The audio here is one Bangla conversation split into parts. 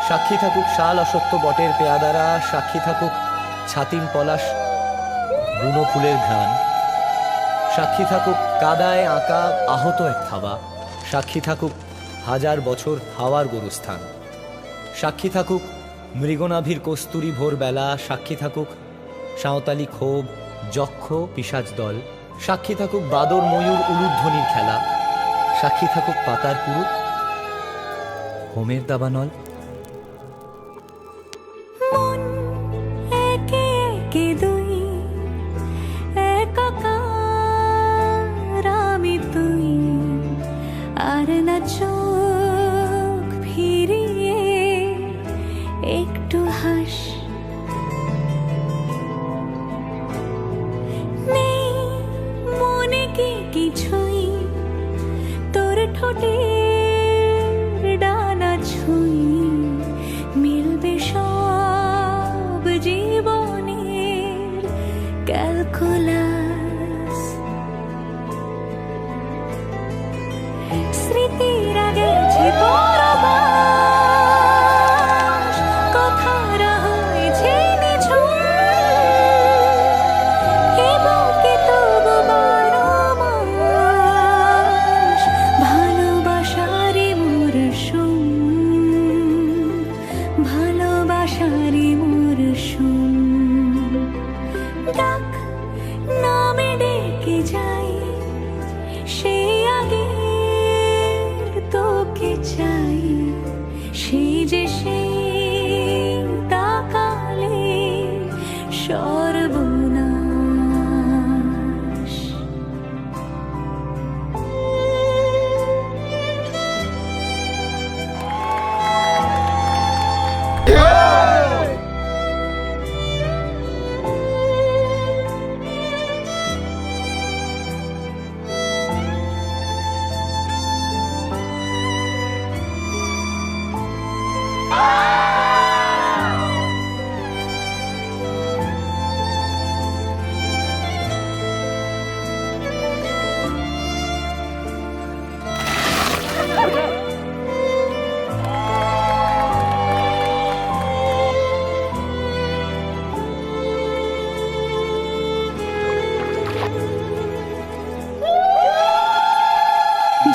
সাক্ষী থাকুক শাল অসত্য বটের পেয়াদারা, সাক্ষী থাকুক ছাতিম পলাশ বুনো ফুলের ঘ্রাণ, সাক্ষী থাকুক কাদায় আঁকা আহত এক থাবা, সাক্ষী থাকুক হাজার বছর হাওয়ার গরুস্থান, সাক্ষী থাকুক মৃগনাভির কস্তুরী ভোরবেলা, সাক্ষী থাকুক সাঁওতালি ক্ষোভ যক্ষ পিশাচ দল, সাক্ষী থাকুক বাদর ময়ূর উলুধ্বনির খেলা, সাক্ষী থাকুক পাতার কুরুপ হোমের দাবানল। আর না চোখ ফিরিয়ে একটু হাস, নেই মনে কি কিছুই তোর ঠোঁটে ডানা ছুঁই, মিলবে সব জীবনের ক্যালকুলাস। স্মৃতির আগে যে পরবাস, কথারা হয়েছে নিঝুম, এ বুকে তবু 12 মাস ভালোবাসারই মরশুম, ভালোবাসারই মরশুম। ডাক নামে ডেকে যাই সেই আগে তোকে চাই, সেই যে সেই তাকালে সর্বনাশ।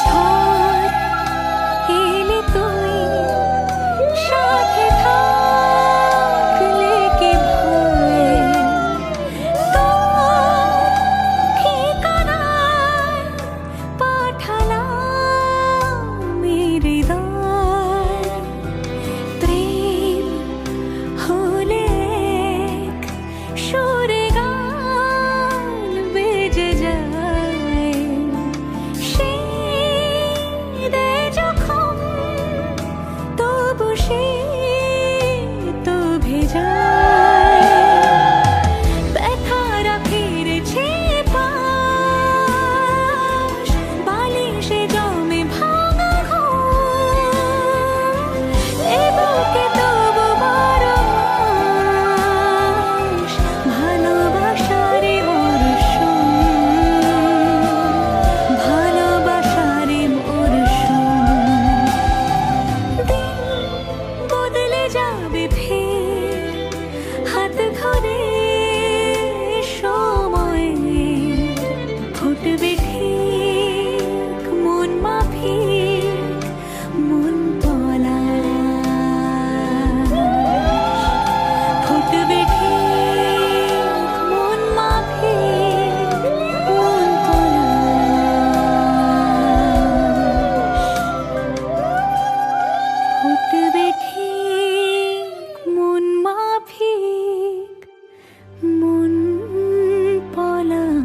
ঝড় এলে তুই সাথে থাকলে কি ভয়, তোর ঠিকানায় পাঠালাম হৃদয়। প্রেম হলে এক সুরে গান বেজে যায়, তবু সে তো ভেজায়। ব্যথারা ফিরেছে পাশ, বালিশে জমে ভাঙা ঘুম, এ বুকে তবু 12 মাস ভালোবাসারই মরশুম, ভালোবাসারই মরশুম। বদলে যাবে ফের হাত ধরে সময়, ফুটবে ঠিক মন মাফিক মন পলাশ, ফুটবে ঠিক মন মাফিক মন পলাশ, ফুটবে ঠিক মন মাফিক মন পলাশ।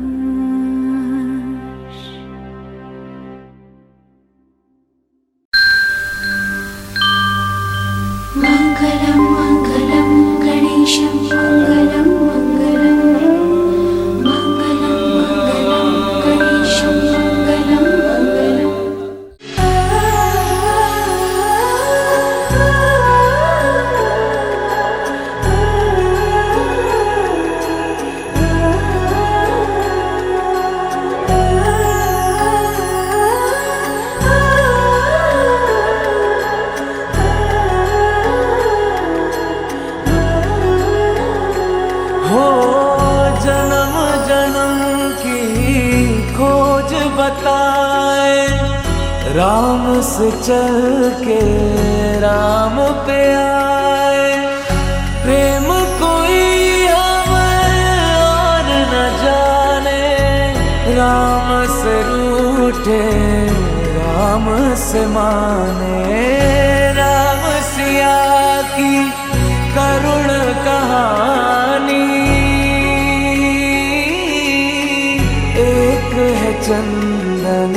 মঙ্গলম মঙ্গলম গণেশম মঙ্গলম মঙ্গলম, মঙ্গলম মঙ্গলম গণেশম মঙ্গলম মঙ্গলম। से चल के राम पे आए। प्रेम कोई हमें और न जाने, राम से रूठे राम से माने। राम सिया की करुण कहानी, एक है चंदन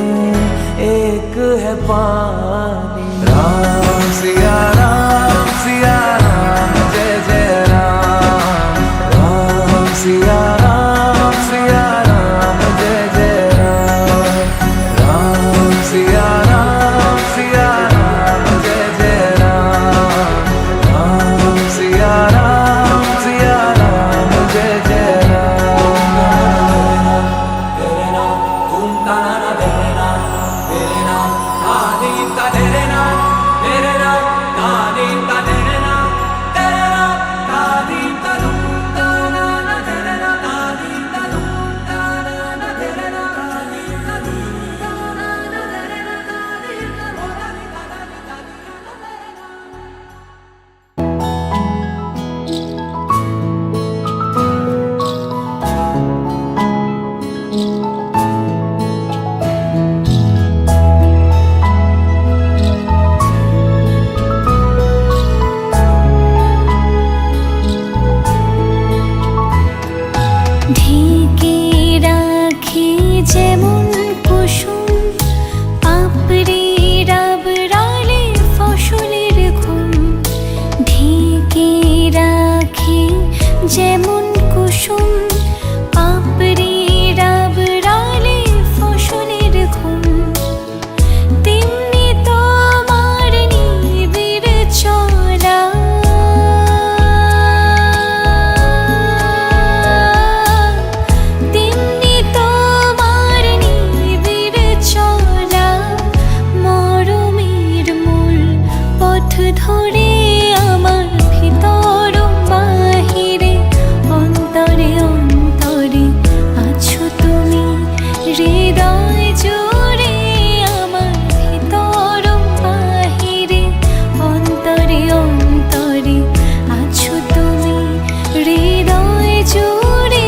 एक है पानी। राम सिया राम जय जय राम। राम सिया राम जय जय राम। राम सिया राम जय जय राम। राम सिया राम जय जय राम। तेरे नाम तुम ताना तेरे नाम आदि का तेरे नाम, तेरे नाम आदि का तेरे नाम, तेरे नाम आदि का तुम ताना तेरे नाम आदि का तुम ताना तेरे नाम आदि का तुम ताना तेरे नाम आदि का ঢেকে রাখি যেমন কুসুম পাপড়ি রাবড়ালে ফসলের ঘুম। ঢেকে রাখি যেমন কুসুম পাপড়ি রাবড়ালে ফসলের ঘুম। তেমনি তোমার নিবিড় চলা, তেমনি তোমার নিবিড় চলা। মরমের মূল পথ ধরে আমার ভিতর বাহিরে, অন্তরে অন্তরে আছো তুমি হৃদয় জুড়ে। আমার ভিতর বাহিরে, অন্তরে অন্তরে আছো তুমি হৃদয় জুড়ে।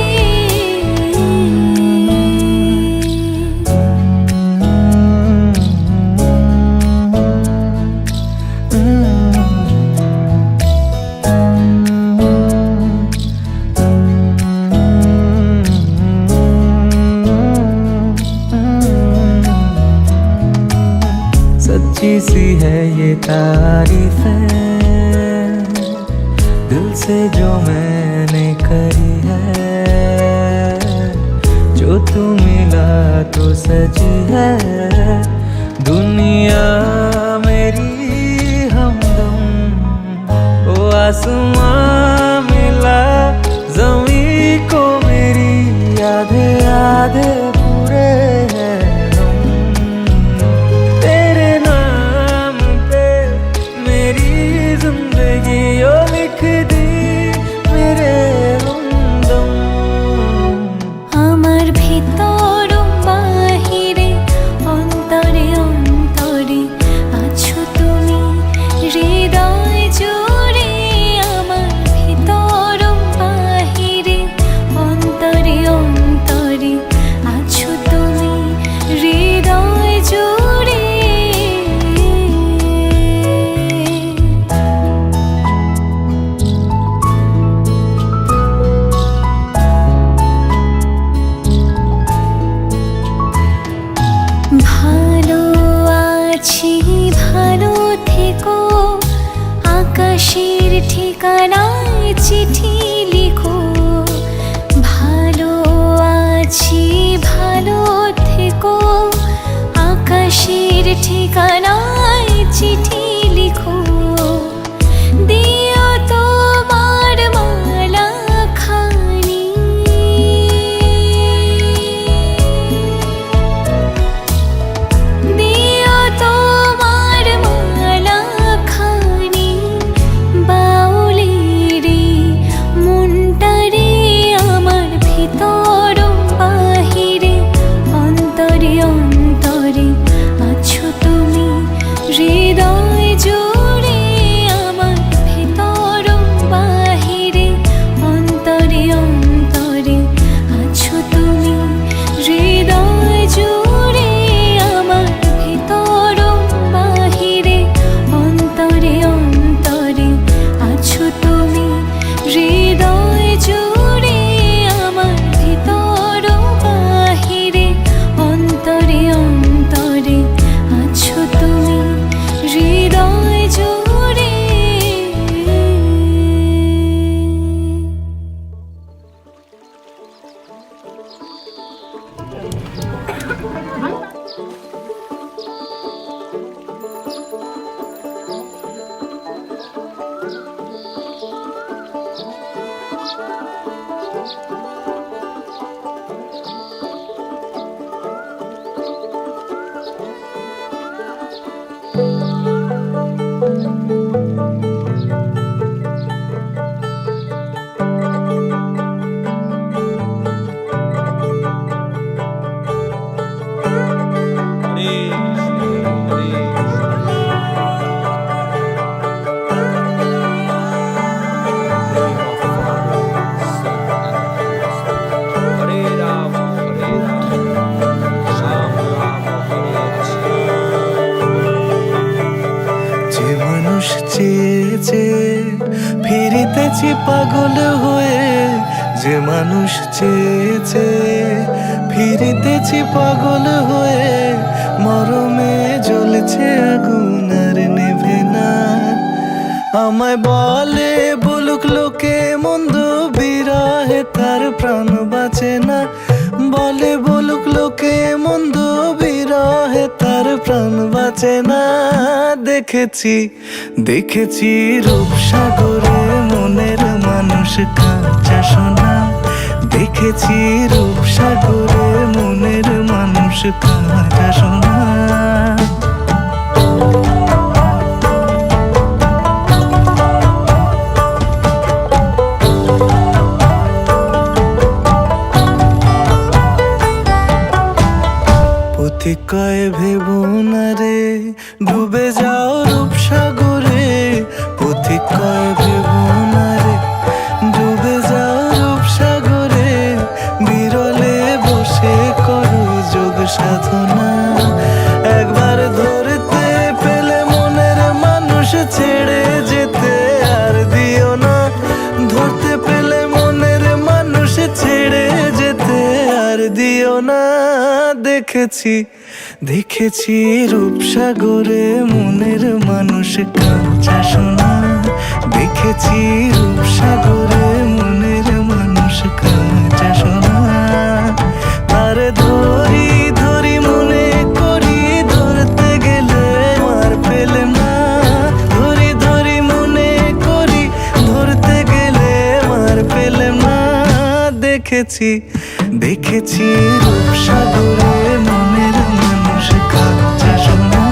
सच्ची सी है ये तारीफ है, दिल से जो मैंने करी है। जो तू मिला तो सजी है दुनिया मेरी हमदम। ओ आसमां मिला जमी को मेरी, आधे आधे पूरे हैं हम। तेरे नाम पे मेरी जिंदगी ओ लिख दी मेरे हमदम। আমার ভিতর বাহিরে, অন্তরে অন্তরে আছো তুমি হৃদয় জুড়ে। আমার ভিতর বাহিরে, অন্তরে অন্তরে আছো তুমি হৃদয় জুড়ে। ভালো আছি ভালো থেকো, আকাশের ঠিকানায় চিঠি লিখো। ভালো আছি ভালো থেকো, আকাশের ঠিকানায় চিঠি লিখো। দিও তোমার মালা খানি, দিও তোমার মালা খানি। বাউলেরি মনটারে আমার ভিতর বাহিরে, অন্তরে অন্তরে আছো তুমি ফিরেতেছি পাগল হয়ে যে মানুষ চেয়েছে, ফিরেতেছি পাগল হয়ে মরমে জ্বলছে আগুন আর নেভে না। আমায় বলে বলুক লোকে মন্দ, বিরহে তার প্রাণ বাঁচে না। বলে বলুক লোকে মন্দ, বিরহে তার প্রাণ বাঁচে না। দেখেছি দেখেছি রূপসাগরে মনের মানুষ কাঁচা সোনা। দেখেছি রূপসাগরে মনের মানুষ কাঁচা সোনা। পথিক কয় ভেবো না রে ডুবে যাও রূপসাগরে। পথিক কয় ভেবো না রে ডুবে যাও রূপসাগরে। বিরলে বসে করো যোগ সাধনা। একবার ধরতে পেলে মনের মানুষ ছেড়ে যেতে আর দিও না। ধরতে পেলে মনের মানুষ ছেড়ে যেতে আর দিও না। দেখেছি দেখেছি রূপসাগরে মনের মানুষ কাঁচা সোনা। দেখেছি রূপসাগরে মনের মানুষ কাঁচা সোনা। তার ধরি ধরি মনে করি ধরতে গেলে মার পেলে না। ধরি ধরি মনে করি ধরতে গেলে মার পেলে না। দেখেছি দেখেছি রূপসাগরে মনের মানুষ কাঁচা সোনা।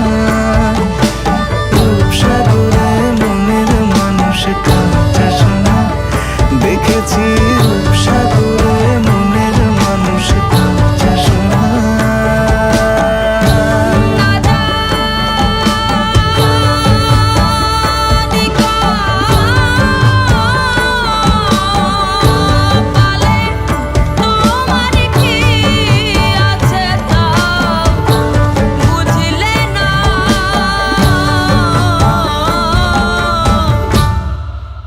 রূপসাগরে মনের মানুষ কাঁচা সোনা। দেখেছি রূপসাগরে মনের মানুষ কাঁচা সোনা।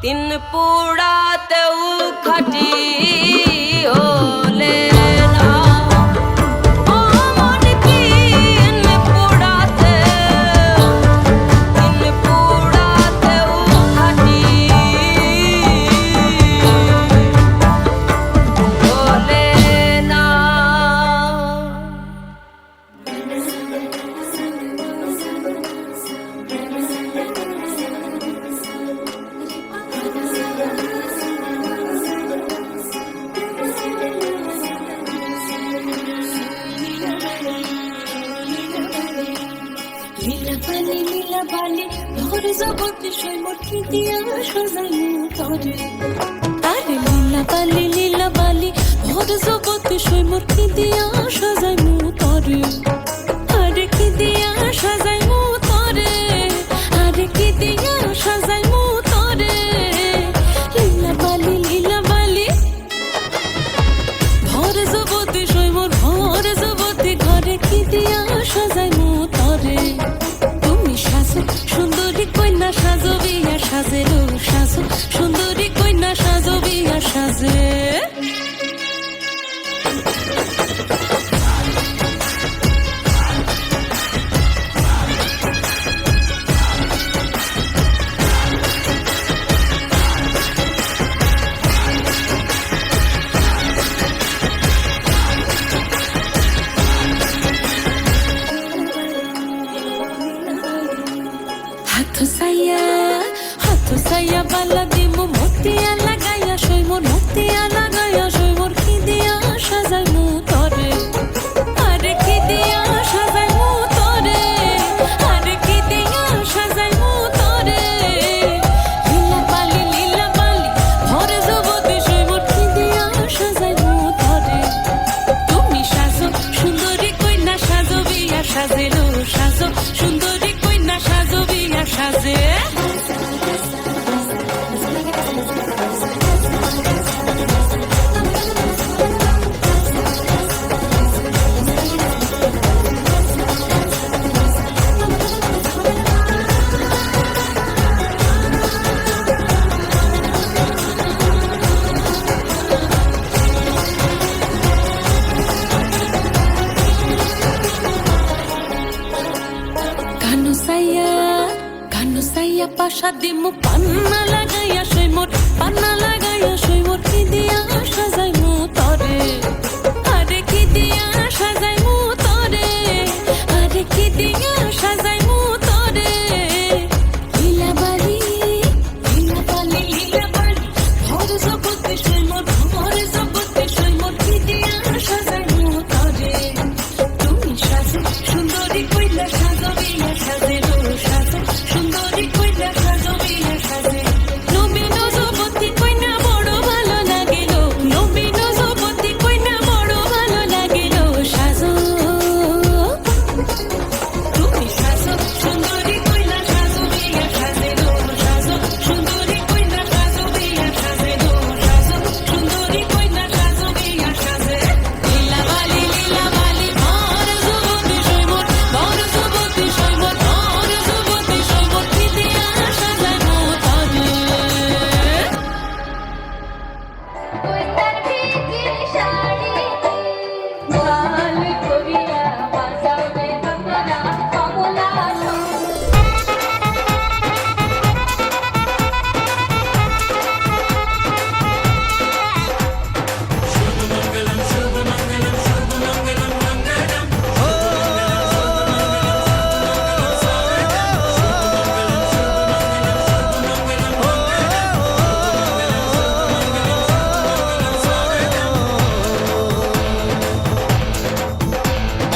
তিন পুরাতেও খাটি হলে না। ও মন তিন পুরাতেও খাটি হলে না। নীলা বালি ভোর জগতে সৈমুখী দিয়া সাজাইমু তরে। আরে নীলা বালি ভোর জগতে সৈমুখী দিয়া সাজাইমু তরে। আরে কি দিয়া সাজাইমু তরে। আরে কি দিয়া সাজাইমু তরে। লীলা বালি ভোর জগতে সৈমুর ভোর জগতে ঘরে কি দিয়া সাজাইমু তরে। সুন্দরী কন্যা সাজো বিয়া সাজে রো সাজো। সুন্দরী কন্যা সাজো বিয়া সাজে। হাত সাইয়া বালা দিমু মতিয়া লাগাইয়া সইমোর মতিয়া লাগাইয়া সইমোর কি দিয়া সাজাইমু তরে। আরে কি দিয়া সাজাইমু তরে। আরে কি দিয়া সাজাইমু তরে। লীলা বালি ভরে জগতে সইমোর কি দিয়া সাজাইমু তরে। তুমি সাজো সুন্দরী কন্যা সাজো বিয়া সাজে রো সাজো। সুন্দরী কন্যা সাজো বিয়া সাজে। বাসা দিমু পান্না লাগাইয়া সই মোর পান্না লাগাইয়া সই মোর কি দিয়া সাজাইমু তরে আরে কি দিয়া সাজাইমু তরে আরে কি দিয়া সাজাইমু তরে লীলাবাড়ি লীলাবাড়ি লীলাবাড়ি ঘর জগতে সই মোর ঘর জগতে সই মোর কি দিয়া সাজাইমু তরে তুমি সাজে সুন্দরী কইলা সাজবিয়া সাজে রো সাজে সুন্দরী কইলা সাজবিয়া সাজে নবীন যুবতী কইনা বড় ভালো লাগিল নবীন যুবতী কইনা বড় ভালো লাগিল সাজো তুমি সাজো সুন্দরী কইলা সাজবিয়া সাজে রো সাজো সুন্দরী কইলা সাজবিয়া সাজে রো সাজো সুন্দরী কইলা সাজবিয়া সাজে লীলাবালি লীলাবালি ঘর যুবতী সইমোর ঘর যুবতী সইমোর ঘর যুবতী সইমোর কি দিয়া সাজানো তরে ওই তার বিচির শাড়ি লাল করিয়া বাজাবে গগনা কমলা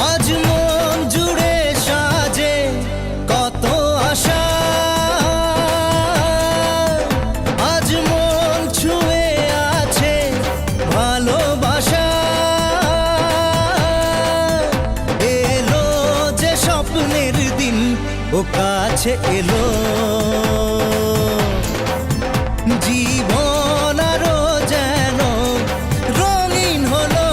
আজ মন জুড়ে সাজে কত আশা আজ মন ছুঁয়ে আছে ভালোবাসা এলো যে স্বপ্নের দিন ও কাছে এলো জীবন আরো যেন রঙিন হলো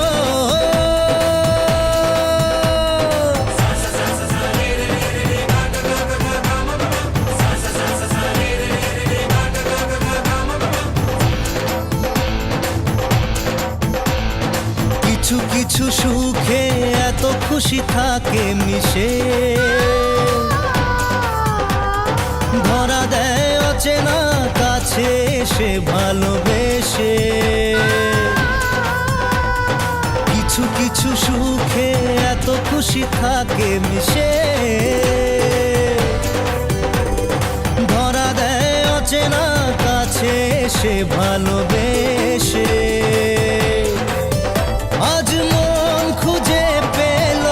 কিছু কিছু সুখে এত খুশি থাকে মিশে ধরা দেয় অচেনা কাছে এসে ভালোবেসে কিছু কিছু সুখে এত খুশি থাকে মিশে ধরা দেয় অচেনা কাছে এসে ভালোবেসে আজ মন খুঁজে পেল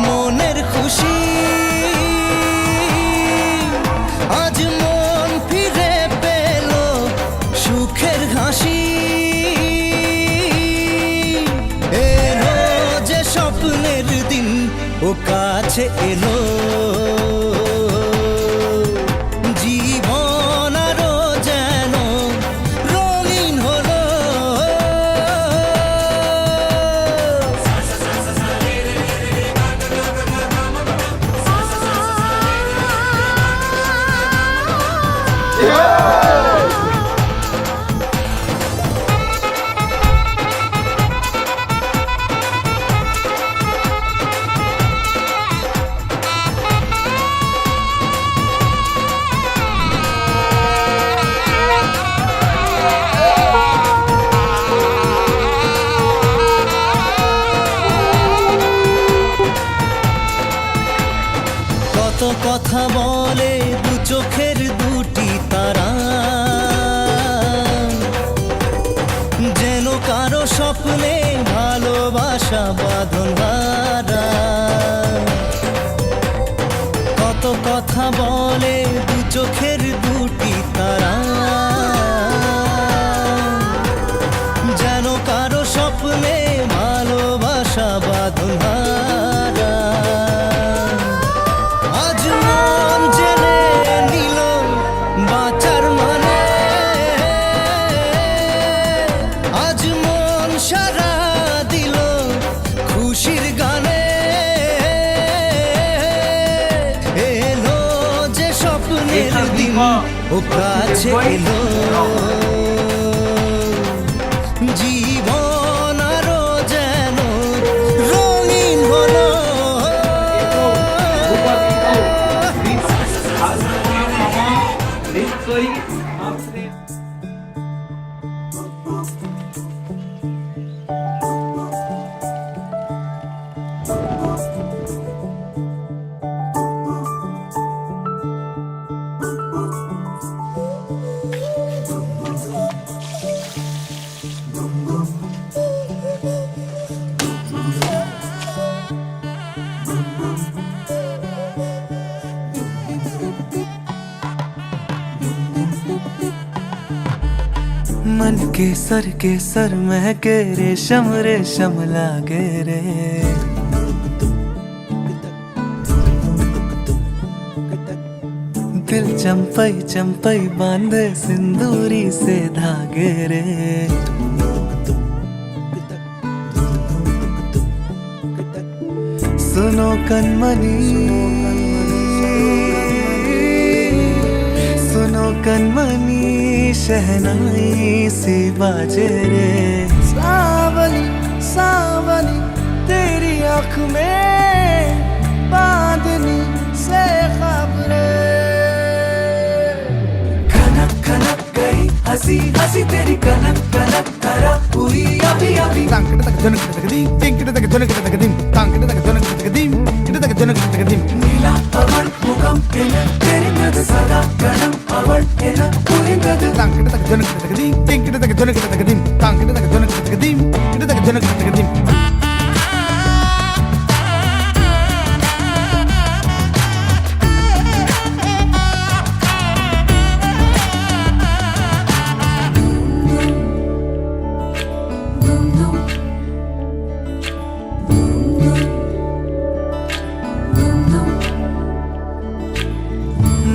মনের খুশি আজ মন ফিরে পেল সুখের হাসি এলো যে স্বপ্নের দিন ও কাছে এলো জীবন আরো যেন রঙিন হলো কত কথা বলে দু চোখের দুটি তারা যেন কারো স্বপ্নে ভালোবাসা বাঁধন হারা কত কথা বলে দু চোখের দুটি তারা যেন কারো স্বপ্নে ভালোবাসা বাঁধন হারা আজ মন জেনে নিল বাঁচার মানে আজ মন সারা দিল খুশির গানে এলো যে স্বপ্নের দিন ও কাছে এলো জীবন আরো যেন রঙিন হলো मन के सर महके रेशम रेशम लागे रे। दिल चंपई चंपई बांधे सिंदूरी से धागे रे। सुनो कनमनी सुनो कनमनी शहनाई सी बाजे रे। सावली सावली तेरी आँख में बांधनी से खबरे। खनक खनक गई हंसी हंसी तेरी कनक कनक धरा हुई अभी अभी। नीला पवन मुखम तेरी मृद सदा गणम अवड़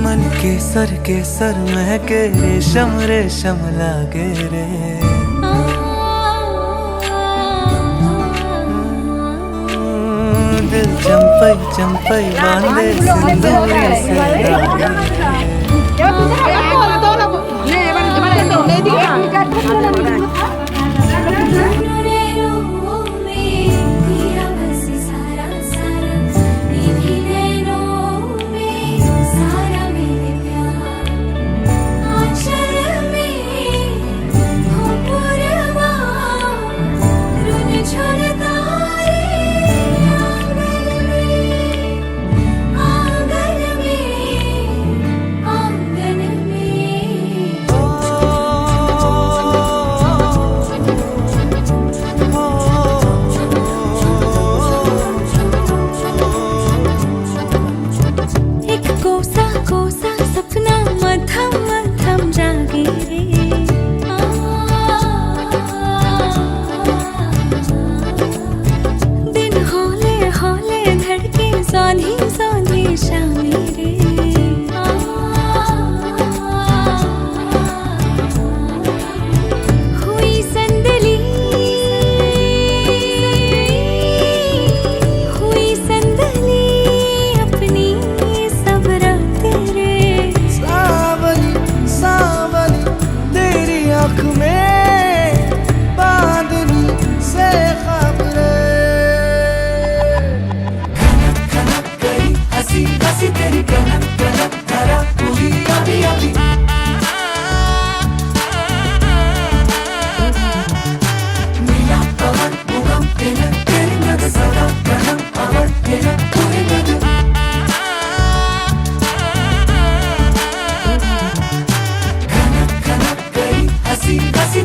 मन के सर महके रेशम रेशम लागे रे। दिल चंपई चंपई बांधे सिंदूरी से धागे रे। हंसी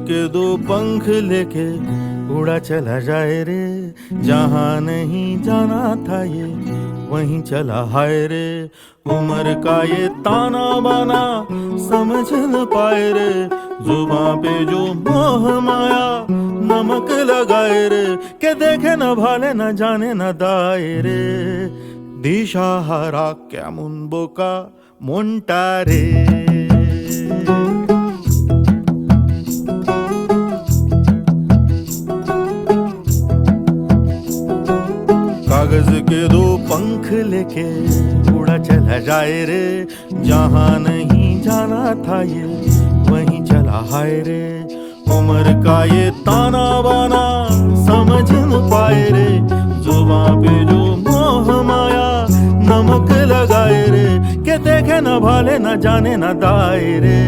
के दो पंख लेके उड़ा चला जाए रे, जहाँ नहीं जाना था ये वहीं चला हाय रे। उम्र का ये ताना बाना समझ न पाए रे, जुबां पे जो मोह माया नमक लगाए रे, के देखे न भाले न जाने न दाए रे। दिशाहारा केमन बोका মনটা রে। कागज के दो पंख लेके उड़ा चला जाए रे, जहाँ नहीं जाना था ये वहीं चला हाय रे। उम्र का ये ताना बाना समझ न पाए रे, जुबां पे जो मोह माया नमक लगाए रे, के देखे न भाले न जाने न दाए रे।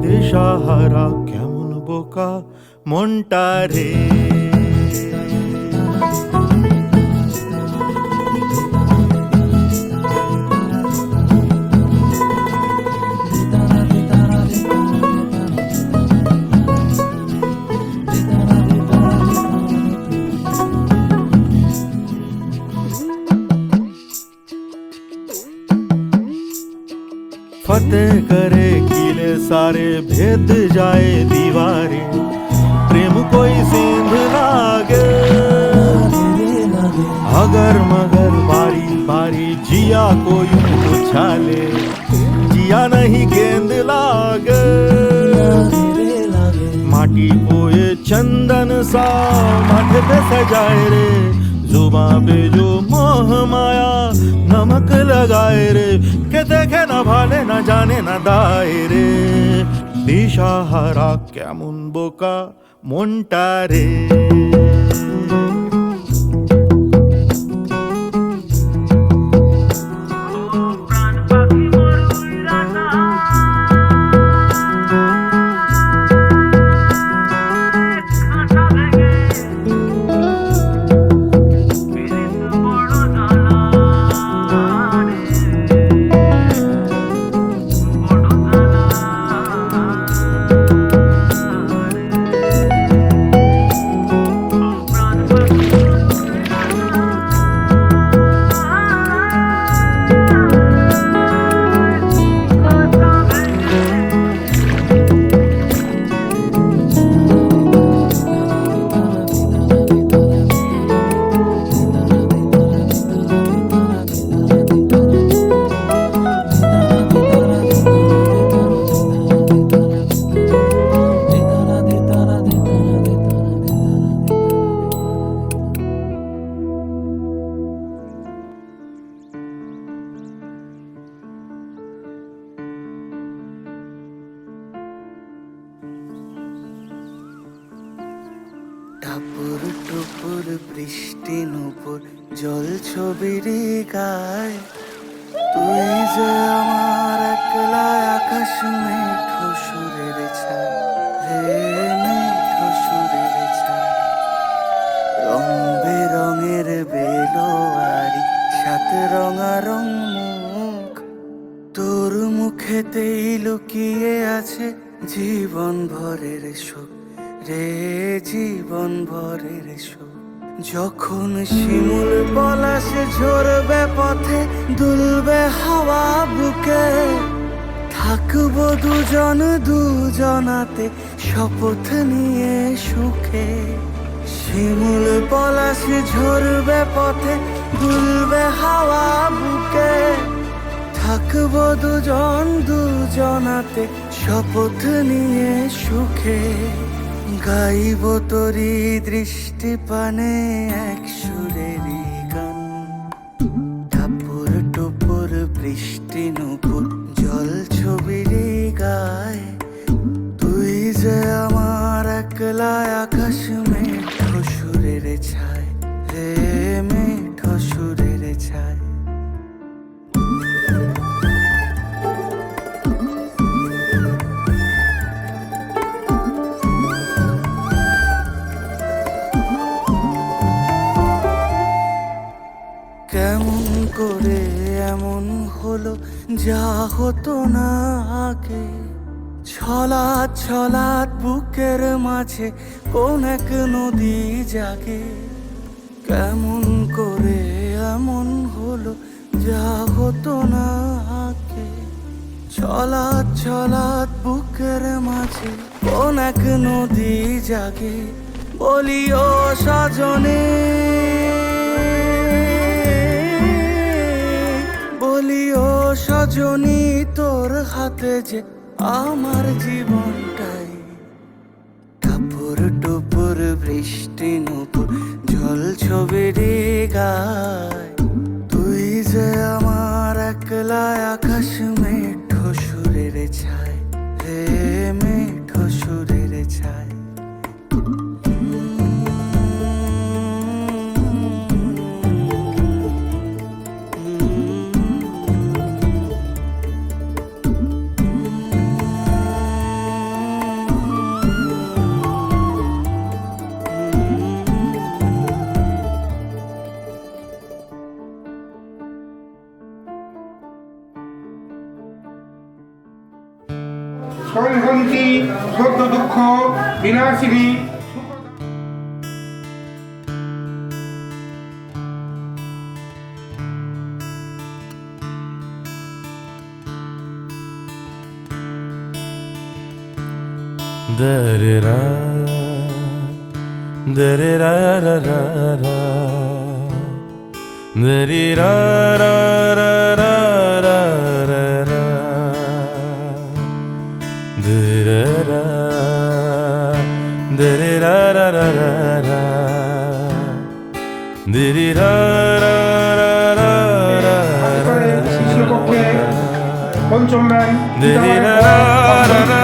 दिशाहारा केमन बोका মনটা রে। फतेह करे किले सारे, भेद जाए दीवारें, प्रेम कोई सेंध लागे अगर मगर बारी बारी जिया को यूं उछाले, जिया नहीं गेंद लागे। माटी को ये चंदन सा माथे पे सजाए रे, जुबां पे जो मोह माया नमक लगाए रे, के देखे न भाले न जाने न दाए रे। दिशाहारा কেমন বোকা মনটা রে। টাপুর টুপুর বৃষ্টি নুপুর জল ছবির গায়, তুই যে আমার একলা আকাশ মেঠো সুরের ছায় রে, মেঠো সুরের ছায়। রং বেরঙের বেলোয়ারি সাথে রঙারং মুখ, তোর মুখেতেই লুকিয়ে আছে জীবন ভরের সুখ রে, জীবন ভরের সুখ। যখন শিমুল পলাশে ঝরবে পথে, দুলবে হাওয়া বুকে, থাকবো দুজন দুজনাতে শপথ নিয়ে সুখে। শিমুল পলাশে ঝরবে পথে, দুলবে হাওয়া বুকে, থাকবো দুজন দুজনাতে শপথ নিয়ে সুখে। গাইব তোরি দৃষ্টি পানে এক সুরেরই গান, টাপুর টুপুর বৃষ্টি নুপুর জল ছবির গায়, তুই যে আমার একলা আকাশ মেঠো সুরের ছায় রে, মেঠো সুরের ছায়। কেমন করে এমন হলো যা হতো না আগে, ছলাৎ ছলাৎ বুকের মাঝে কোন এক নদী জাগে, কেমন করে এমন হলো যা হতো না আগে। ছলাৎ ছলাৎ বুকের মাঝে কোন এক নদী জাগে, বলি ও সজনে, বলি ও সজনী, তোর হাতে যে আমার জীবনটাই। টাপুর টুপুর বৃষ্টি নুপুর জল ছবির গায়, তুই যে আমার একলা আকাশ মেঠো সুরের ছায়, হে মেঠো সুরের ছায়। সরহন্তি সত্য দুঃখ বিনাশিনী। Da-re-ra, da-re-ra-ra-ra-ra, da-re-ra-ra-ra-ra-ra-ra, da-re-ra, da-re-ra-ra-ra-ra-ra, da-re-ra-ra-ra-ra-ra-ra, শিশুপক্ষে পঞ্চম ম্যান da-re-ra-ra-ra-ra-ra.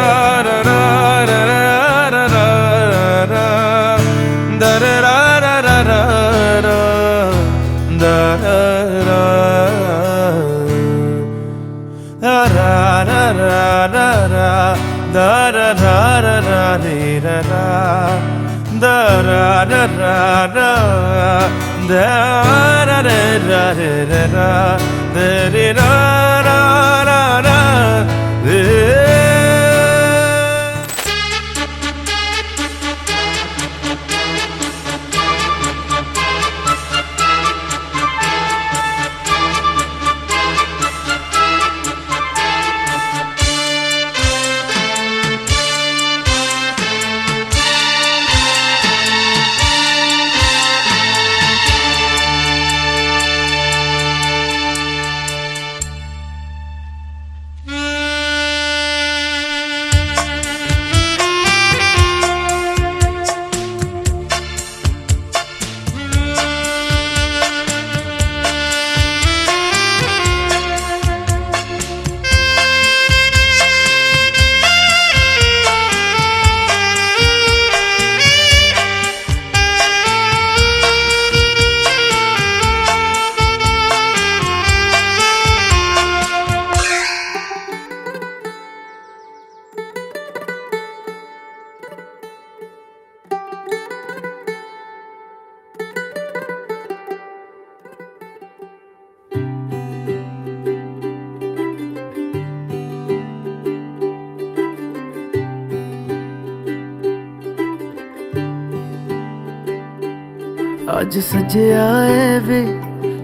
आज सजया है वे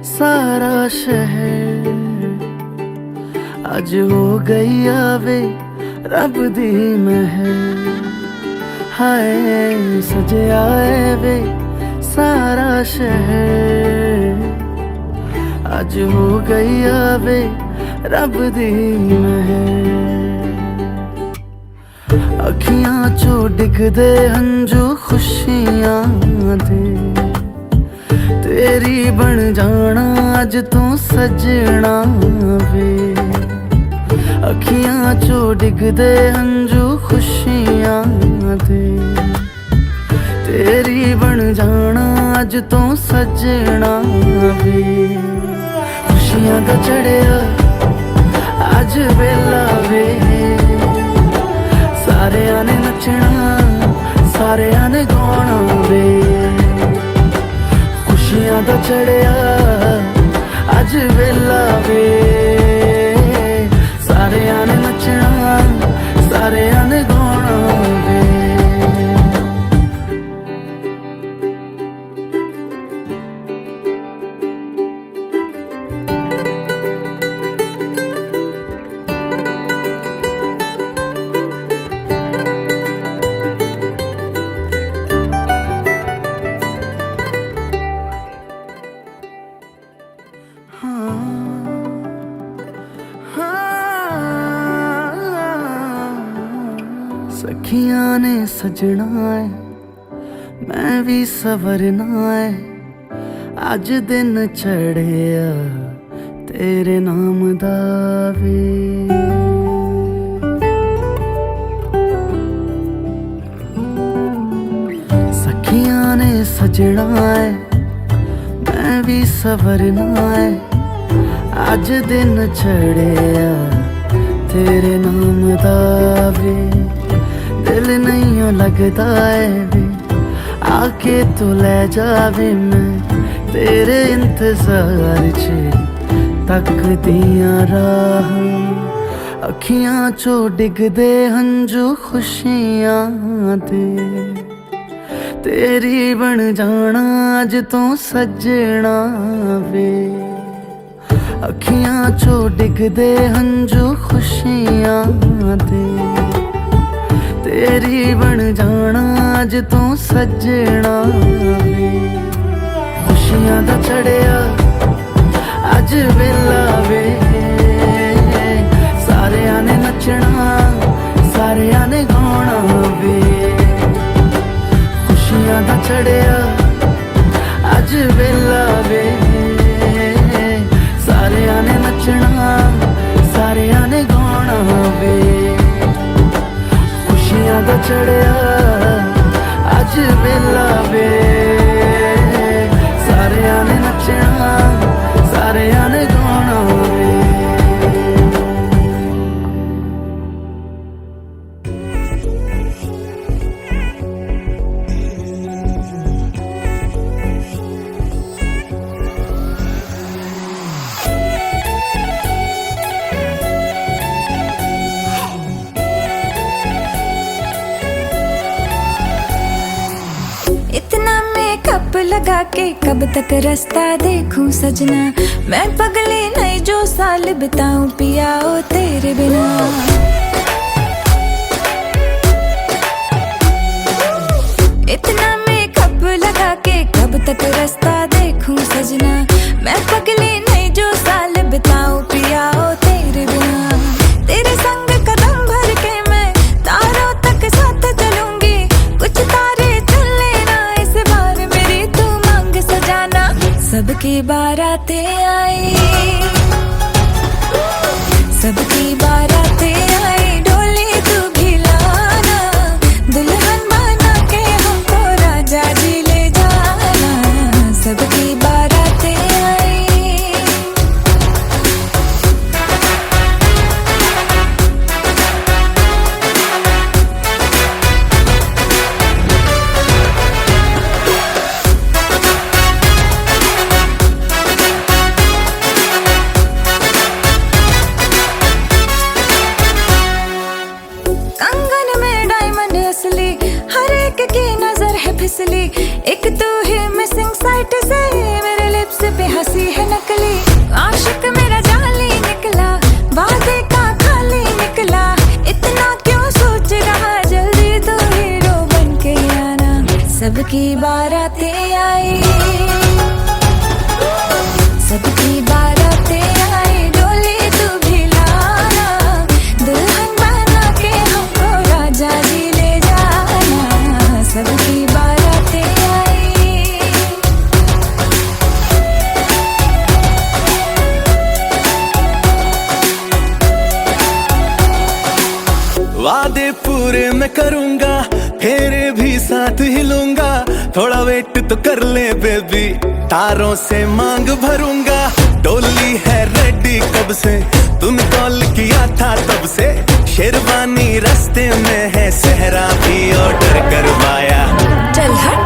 सारा शहर, आज हो गई आवे रब दी महर। हाय सजया है वे सारा शहर, आज हो गई आवे रब दी महर। अखियां चो डिगदे हंजू खुशियां दे, तेरी बन जाना अज तू सजना वे। अखियां चो डिगदे हंजू खुशियां दे, तेरी बन जाना अज तू सजना वे। खुशियां दा चढ़िया अज वेला वे, सारेयां ने नचना सारेयां ने गाना वे। खुशियां दा चढ़िया अज वेला वे, सारेयां ने नचना सारे सखियां ने सजना है मैं भी सवरना है अज दिन चढ़िया तेरे नाम दा वे सखियां ने सजना है मैं भी सवरना है अज दिन चढ़िया तेरे नाम दा वे दिल नहीं लगता है वे आके तू ले जावे मैं तेरे इंतजार च तक दिया राह अखियां चो डिगदे हंजू खुशियां दे तेरी बन जाना अज तो सजना वे अखियां चो डिगदे हंजू खुशियां दे तेरी बन जाना अज तो सजना वे खुशियां दा चढ़िया अज वेला वे सारियां ने नचना सारियां ने गाना वे खुशियां दा चढ़िया अज वेला वे सारियां ने नचना सारियां ने गाना वे खुशियां दा चढ़िया अज वेला वे सारियां ने नचना सारियां ने गाना वे इतना मेकअप लगा के कब तक रास्ता देखूं सजना मैं पगली नहीं जो साल बिताऊं पिया ओ तेरे बिना इतना मेकअप लगा के कब तक रास्ता देखूं सजना मैं पगली नहीं जो साल बिताऊं पिया ओ तेरे बिना तेरे संग कदम भर के मैं तारों तक साथ चलूंगी कुछ तारे चुन लेना इस बार मेरी तू मांग सजाना सबकी बारातें आई सबकी बारातें आई डोली तू भी लाना दुल्हन बना के हमको राजा जी ले जाना सबकी बारातें आई कंगन में डायमंड असली हर एक की नजर है फिसली एक तू ही मिसिंग साइट से मेरे लिप्स पे हंसी है नकली आशिक मेरा जाली निकला वादे का खाली निकला इतना क्यों सोच रहा जल्दी तो हीरो बन के आना सबकी बारातें आई सबकी बारातें आई डोली तू भी लाना दुल्हन बना के हमको राजा जी ले जाना सबकी बारातें आई वादे पूरे मैं करूंगा फेरे भी साथ हिलूंगा थोड़ा वेट तो कर ले बेबी तारों से मांग भरूंगा डोली है रेडी कब से तूने कॉल किया था तब से शेरवानी रास्ते में है सहरा भी ऑर्डर करवाया चल हट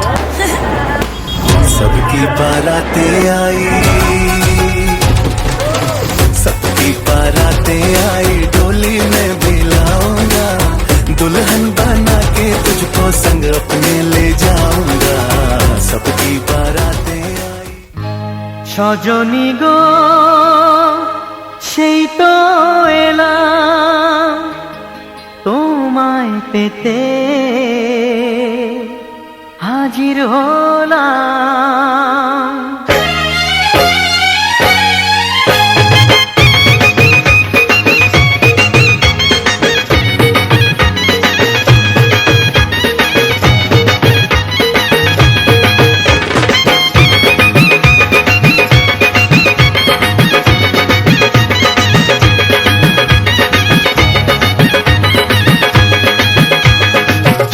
सबकी बारातें आई सबकी बारातें आई डोली में भी लाऊंगा दुल्हन बना के तुझको संग अपने ले जाऊंगा सबकी बारातें आई সজনী গো সেই তো এলাম তোমায় পেতে হাজির হলাম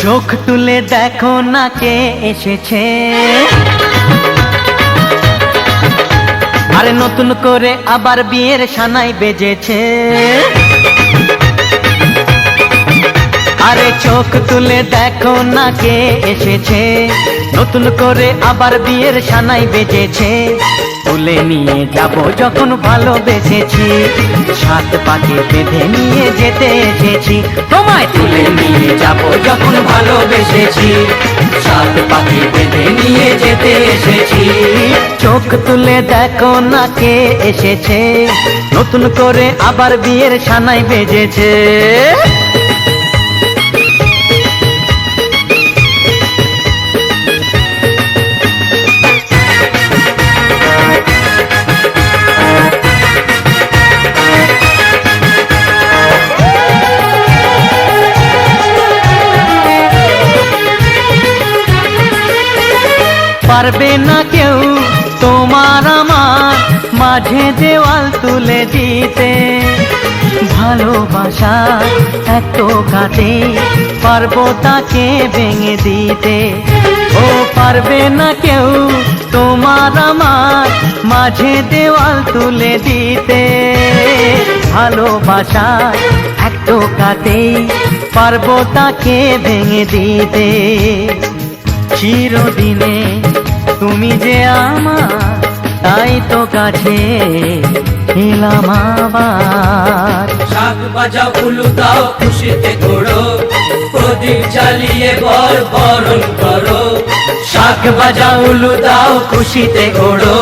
চোখ তুলে দেখো না কে এসেছে, আরে নতুন করে আবার বিয়ের সানাই বেজেছে। আরে চোখ তুলে দেখো না কে এসেছে, নতুন করে আবার বিয়ের সানাই বেজেছে। তুলে নিয়ে যাব যখন ভালোবেসেছি, সাত পাকে বেঁধে নিয়ে যেতে এসেছি। তোমায় তুলে নিয়ে যাব যখন ভালোবেসেছি, সাত পাকে বেঁধে নিয়ে যেতে এসেছি। চোখ তুলে দেখো না কে এসেছে, নতুন করে আবার বিয়ের সানাই বেজেছে। পারবে না কেউ তোমার আমার মাঝে দেওয়াল তুলে দিতে, ভালোবাসা এত কাটে পারবো তাকে ভেঙে দিতে। ও পারবে না কেউ তোমার আমার মাঝে দেওয়াল তুলে দিতে, ভালোবাসা এত কাটে পারবো তাকে ভেঙে দিতে। চিরদিনে তুমি যে আমার, তাই তো কাছে এলাম আবার। শাক বাজাও উলু দাও খুশিতে ঘোড়ো, প্রদীপ জ্বালিয়ে বর বরণ করো। শাক বাজাও উলু দাও খুশিতে ঘোড়ো,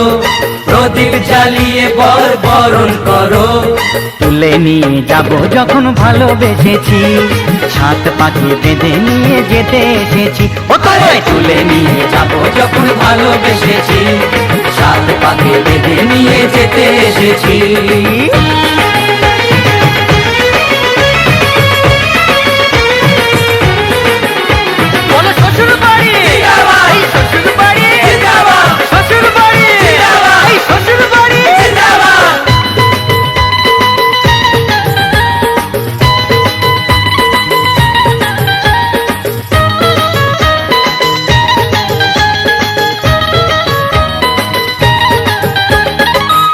প্রদীপ জ্বালিয়ে বর বরণ করো। তুলে নিয়ে যাব যখন ভালোবেসেছি, সাত পাখি বেঁধে নিয়ে যেতে এসেছি। ও তোমায় তুলে নিয়ে যাব যখন ভালোবেসেছি, সাত পাকে বেঁধে নিয়ে যেতে এসেছি। বলো শ্বশুর বাড়ি, এই শ্বশুর বাড়ি, শ্বশুর বাড়ি, এই শ্বশুর বাড়ি।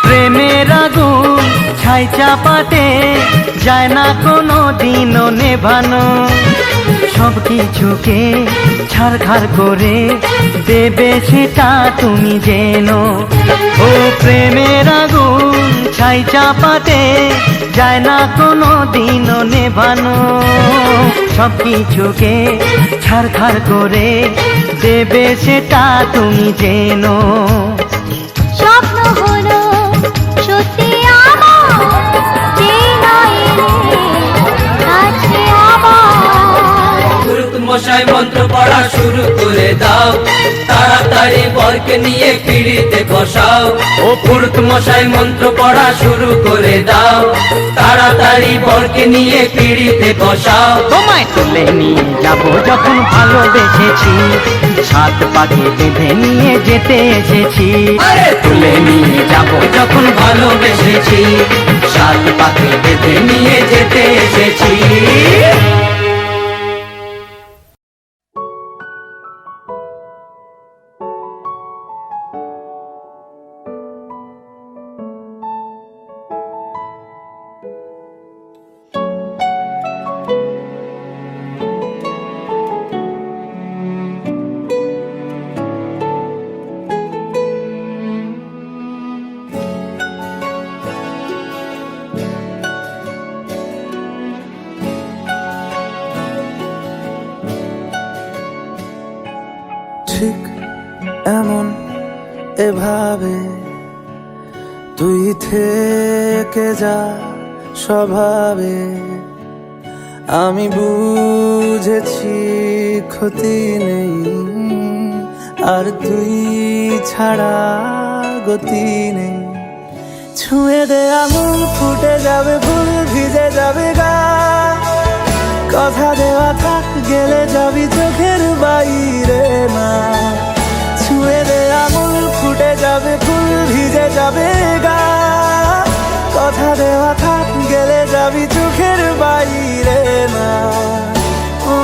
প্রেমের আগুন ছাই চাপাতে যায় না কোনো দিনও নেভানো, সব কিছুকে ছাড়খাড় করে দেবে সেটা তুমি জেনো। ও প্রেমের আগুন ছাই চাপাতে যায় না কোনো দিনও নেভানো, সব কিছুকে ছাড়খাড় করে দেবে সেটা তুমি জেনো। স্বপ্ন হলো সত্যি আমার, যে না এলে কাছে আবার। পুরুত মশাই মন্ত্র পড়া শুরু করে দাও, তাড়াতাড়ি বরকে নিয়ে পিড়িতে বসাও। ও পুরুত মশাই মন্ত্র পড়া শুরু করে দাও, তাড়াতাড়ি বরকে নিয়ে পিড়িতে বসাও। তোমায় তুলে নিয়ে যাব যখন ভালোবেসেছি, সাত পাখি বেঁধে নিয়ে যেতে এসেছি। আরে তুলে নিয়ে যাব যখন ভালোবেসেছি, সাত পাকে বেঁধে নিয়ে যেতে এসেছি। ঠিক এমন এভাবে তুই থেকে যা স্বভাবে, আমি বুঝেছি ক্ষতি নেই আর তুই ছাড়া গতি নেই। ছুঁয়ে দে আঙুল ফুটে যাবে ফুল ভিজে যাবে গা, কথা দেওয়া থাক গেলে যাবি চোখের বাইরে না। ছুঁয়ে দে আঙুল ফুটে যাবে ফুল ভিজে যাবে গা, কথা দেওয়া থাক গেলে যাবি চোখের বাইরে না। ও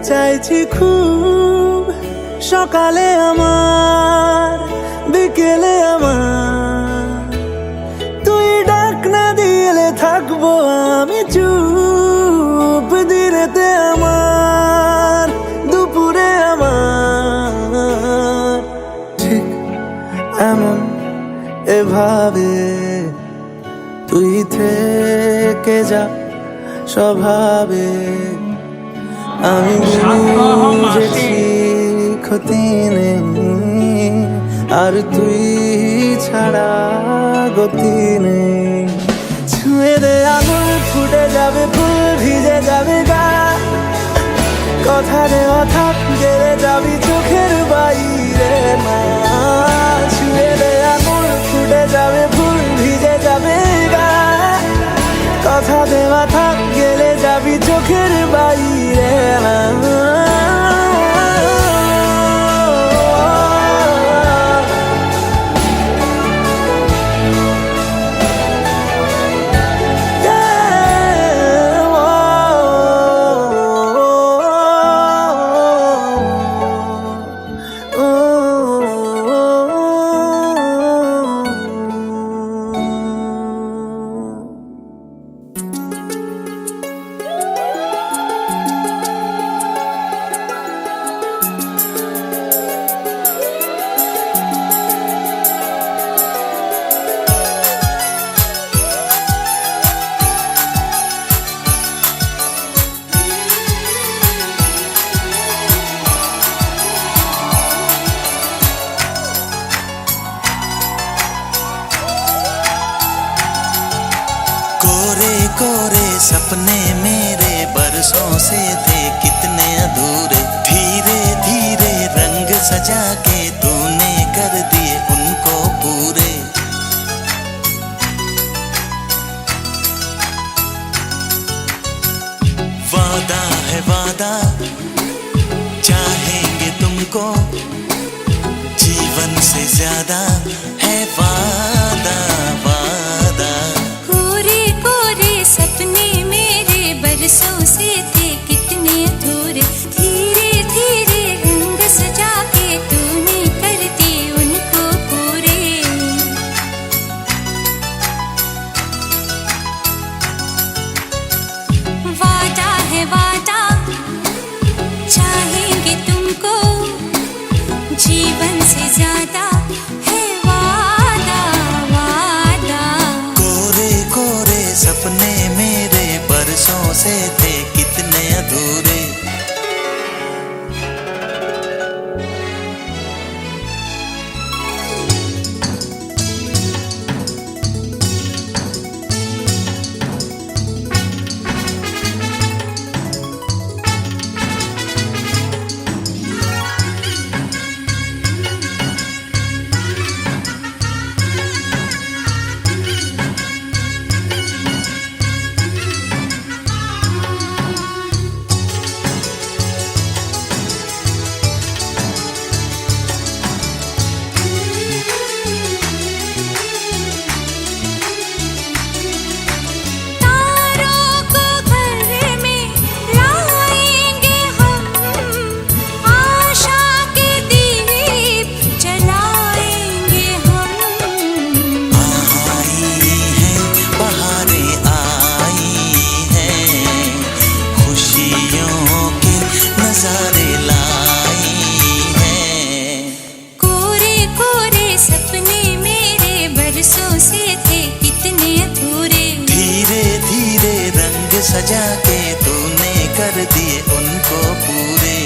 চাইছি খুব, সকালে আমার বিকেলে আমার, তুই ডাক না দিলে থাকবো আমি চুপ, দিনেতে আমার দুপুরে আমার, ঠিক এমন এভাবে তুই থেকে যা স্বভাবে, আমি বুঝেছি ক্ষতি নেই আর তুই ছাড়া গতি নেই। ছুঁয়ে দে আঙুল ফুটে যাবে ফুল ভিজে যাবে গা, কথা দেওয়া থাক গেলে যাবি চোখের বাইরে না। ছুঁয়ে দে আঙুল ফুটে যাবে ফুল ভিজে যাবে গা, কথা দেওয়া থাক গেলে যাবি চোখের বাইরে না। कोरे सपने मेरे बरसों से थे कितने अधूरे, धीरे धीरे रंग सजा के तूने कर दिए उनको पूरे। वादा है वादा चाहेंगे तुमको, जीवन से ज्यादा है वादा वादा। सपने मेरे बरसों से थे कितने अधूरे, धीरे धीरे रंग सजा के तूने कर दिए उनको पूरे। वादा है वादा चाहेंगे तुमको, जीवन से ज्यादा है वादा वादा। कोरे कोरे सपने मेरे बरसों से थे कितने अधूरे। सजा के तूने कर दिए उनको पूरे।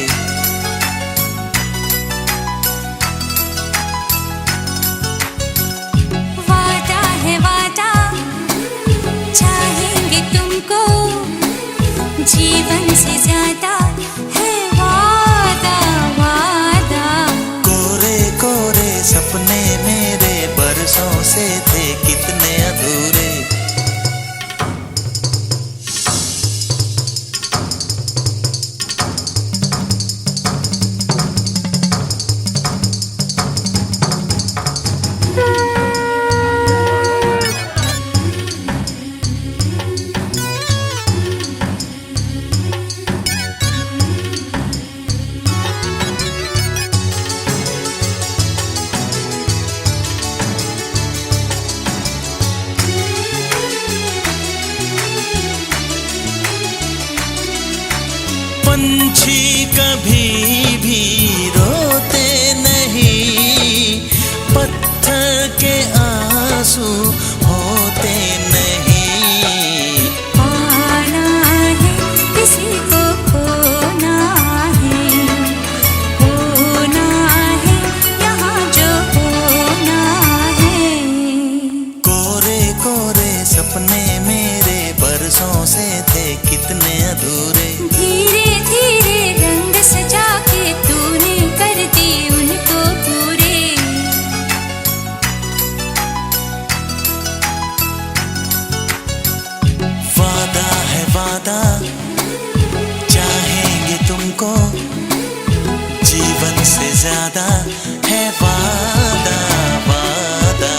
वादा है वादा चाहेंगे तुमको, जीवन से ज्यादा है वादा वादा। कोरे कोरे सपने मेरे बरसों से थे कितने अधूरे। ज्यादा है वादा वादा।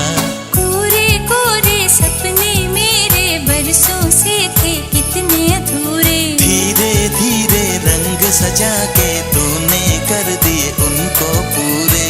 कोरे कोरे सपने मेरे बरसों से थे कितने अधूरे। धीरे धीरे रंग सजा के तूने कर दिए उनको पूरे।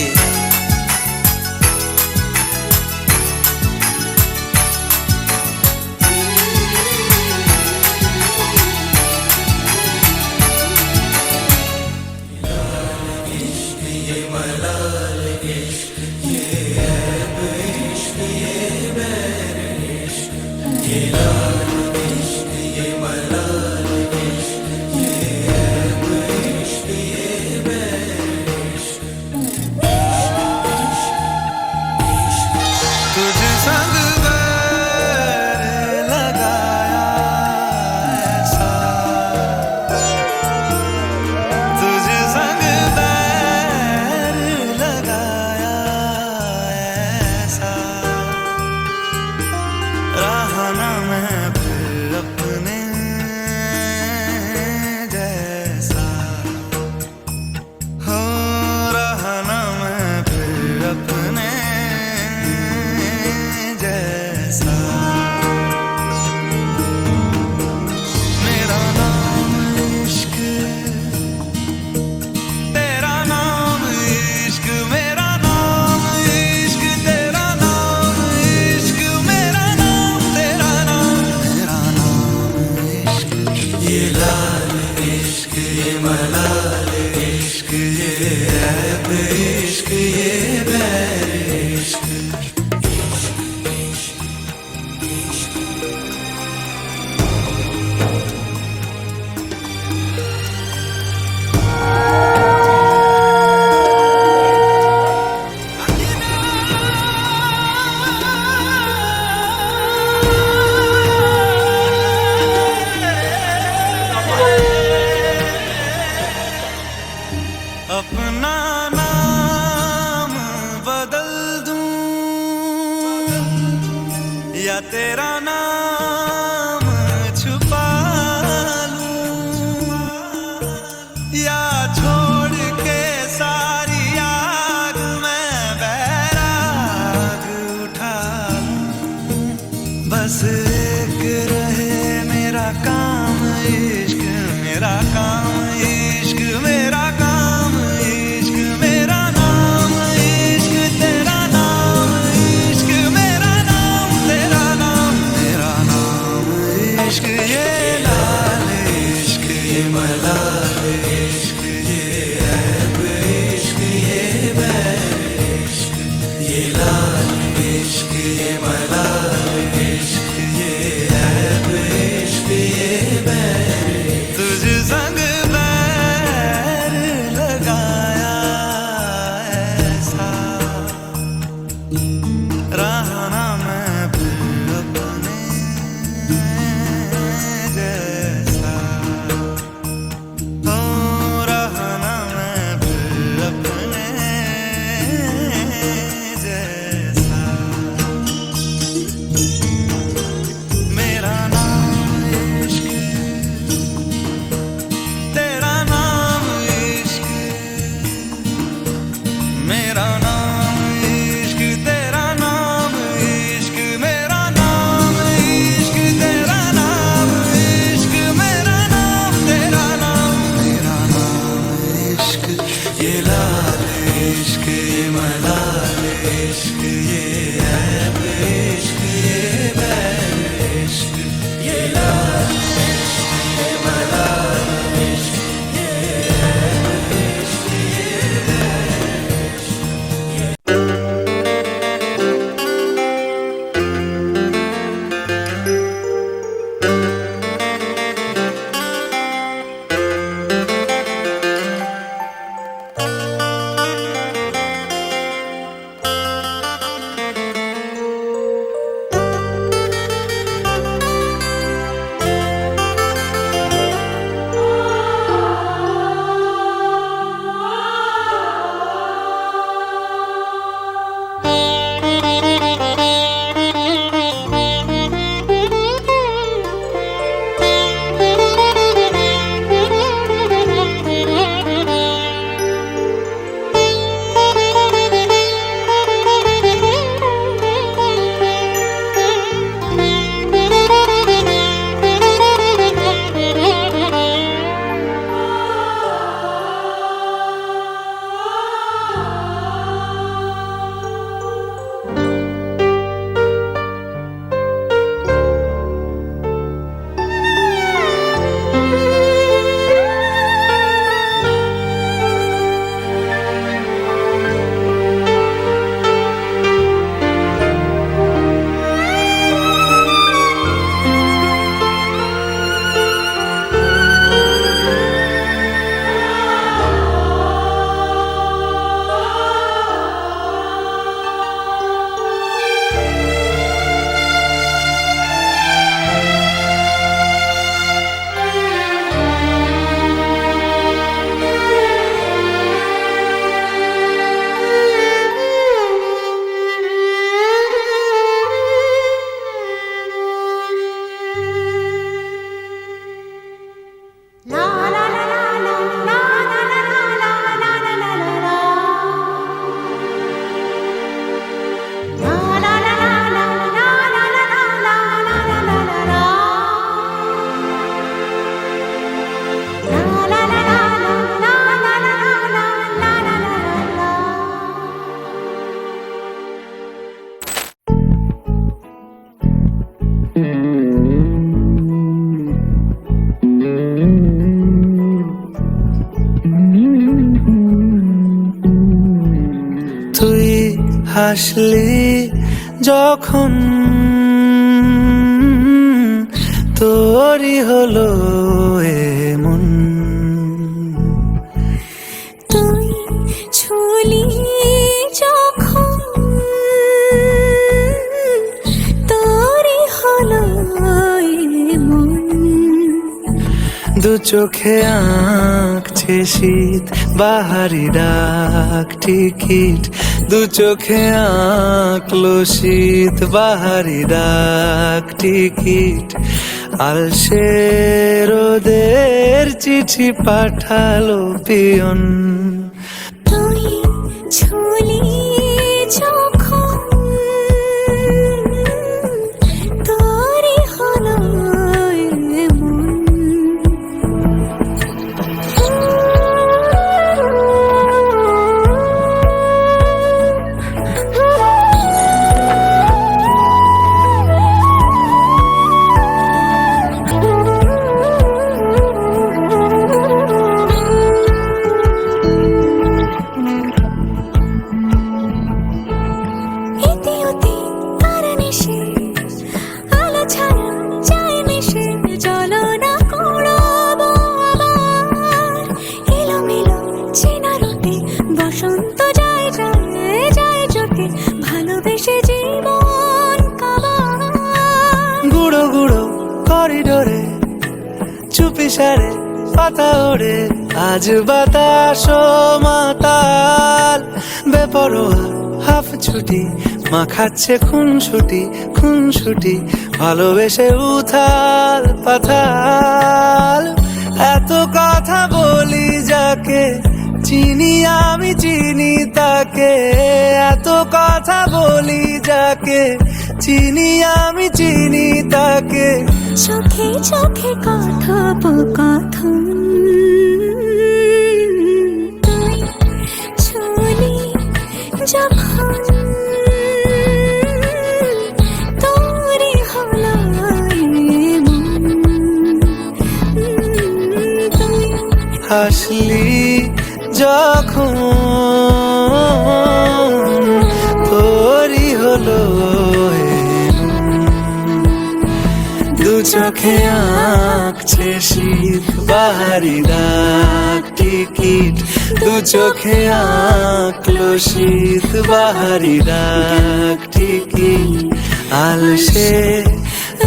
तुझ संग बैर लगाया ऐसा, तुझ संग बैर लगाया ऐसा। रहा ना मैं फिर अपने जैसा, हो रहा ना मैं फिर अपने जैसा। मेरा नाम इश्क, तेरा नाम इश्क, मेरा नाम इश्क, तेरा नाम इश्क, मेरा नाम तेरा नाम, मेरा नाम इश्क। ये लाल इश्क, ये मलाल इश्क, ये ऐब इश्क, ये बैर इश्क। अपना नाम बदल दूं या तेरा नाम छुपा लूं, या छोड़ के सारी आग मैं बैराग उठा लूं। बस एक रहे मेरा काम इश्क, मेरा काम इश्क, मेरा काम इश्क, मेरा नाम इश्क, तेरा नाम इश्क, मेरा नाम तेरा नाम, मेरा नाम इश्क। ये लाल इश्क, ये मलाल इश्क, ये ऐब इश्क, ये बैर इश्क। ये लाल इश्क, ये मलाल इश्क, ये ऐब इश्क, ये बैर इश्क। तुझ संग बैर लगाया ऐसा, रहा ना मैं फिर अपने जैसा, हो रहा ना मैं फिर अपने जैसा। मेरा नाम इश्क, तेरा नाम इश्क, मेरा नाम इश्क, तेरा नाम इश्क, मेरा नाम इश्क, तेरा नाम इश्क, मेरा नाम तेरा नाम, मेरा नाम इश्क। ये लाल इश्क, ये मलाल इश्क, ये ऐब इश्क, ये बैर इश्क। ये लाल इश्क, ये मलाल इश्क, ये ऐब इश्क, ये बैर इश्क। হাসলি যখন তোরই হলো এমন। তুই ছুলি যখন তোরই হলো এমন। দু চোখে আঁকছে শীত বাহারি ডাক টিকিট, দু চোখে আঁকলো শীত বাহারি ডাক টিকিট। আলসে রোদের চিঠি পাঠালো পিয়ন। তুই ছুলি যখন তোরই হলো এমন। এতে ওতে তার নেশে, আলো ছায়া যায় মিশে, চলো না কুড়াবো আবার এলোমেলো চেনা রুটে। বসন্ত যায় যায় যায় জোটে, ভালোবেসে জীবন কাবার। গুঁড়ো গুঁড়ো করিডোরে চুপি সারে পাতা ওড়ে, আজ বাতাস মাতাল বেপরোয়া হাফ ছুটি। মাখাচ্ছে খুনসুটি খুনসুটি, ভালোবেসে উথাল পাথাল। এত কথা বলি যাকে চিনি আমি চিনি তাকে, এত কথা বলি যাকে চিনি আমি চিনি তাকে। চোখে চোখে কথোপকথন, তুই ছুলি যখন তোরই হলো এমন। তুই হাসলি যখন তোরই হলো এমন। দু চোখে আঁকছে শীত বাহারি ডাক টিকিট, দু চোখে আঁকলো শীত বাহারি ডাক টিকিট। আলসে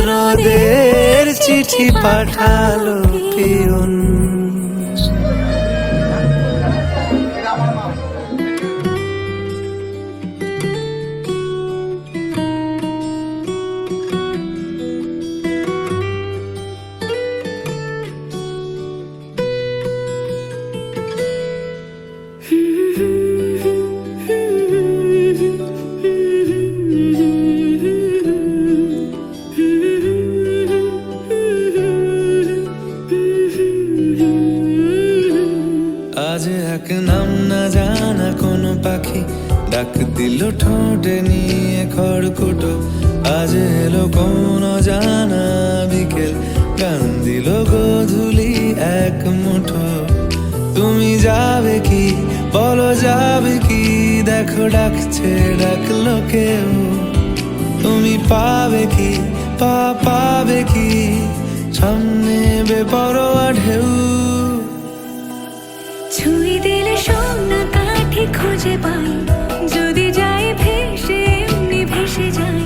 রোদের চিঠি পাঠালো পিয়ন। আজ এক নাম না জানা কোনো পাখি ডাক দিল ঠোঁটে নিয়ে খড়কুটো। আজ এলো কোন জানা বিকেল, গান দিল গোধূলি এক মুঠো। তুমি যাবে কি বলো যাবে কি, দেখো ডাকছে ডাকলো কেউ। তুমি পাবে কি পাবে কি, সামনে বেপরোয়া ঢেউ। ছুঁই দিলে সোনা কাঠি খুঁজে পাই, যদি যাই ভেসে এমনি ভেসে যাই।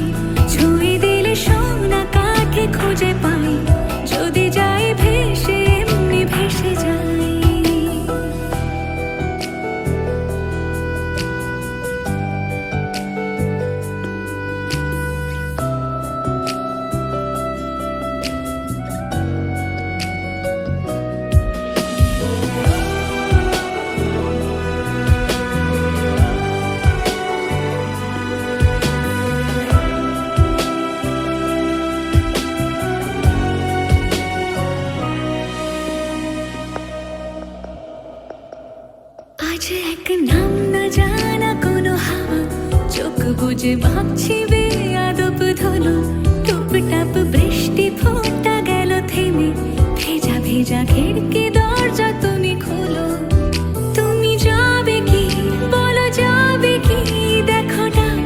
ছুঁই দিলে সোনা কাঠি খুঁজে পাই, যদি যাই ভেসে এমনি ভেসে যাই। আজ এক নাম না জানা কোনো হাওয়া, চোখ বুঝে ভাবছি বেয়াদব ধলো। টুপটাপ বৃষ্টি ফোঁটা গেল থেমে, ভেজা ভেজা খিড়কি দরজা তুমি খোলো। তুমি যাবে কি বলো যাবে কি, দেখো ডাক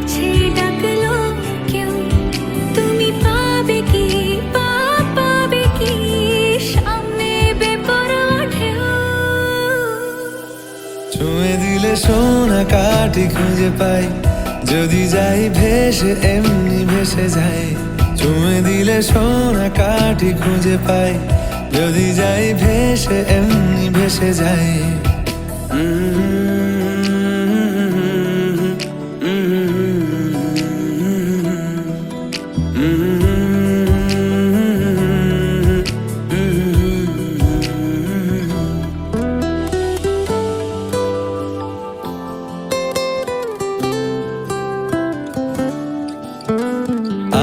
সোনা কাঠি খুঁজে পাই যদি যাই ভেসে এমনি ভেসে যাই চুমে দিলে সোনা কাঠি খুঁজে পাই যদি যাই ভেসে এমনি ভেসে যাই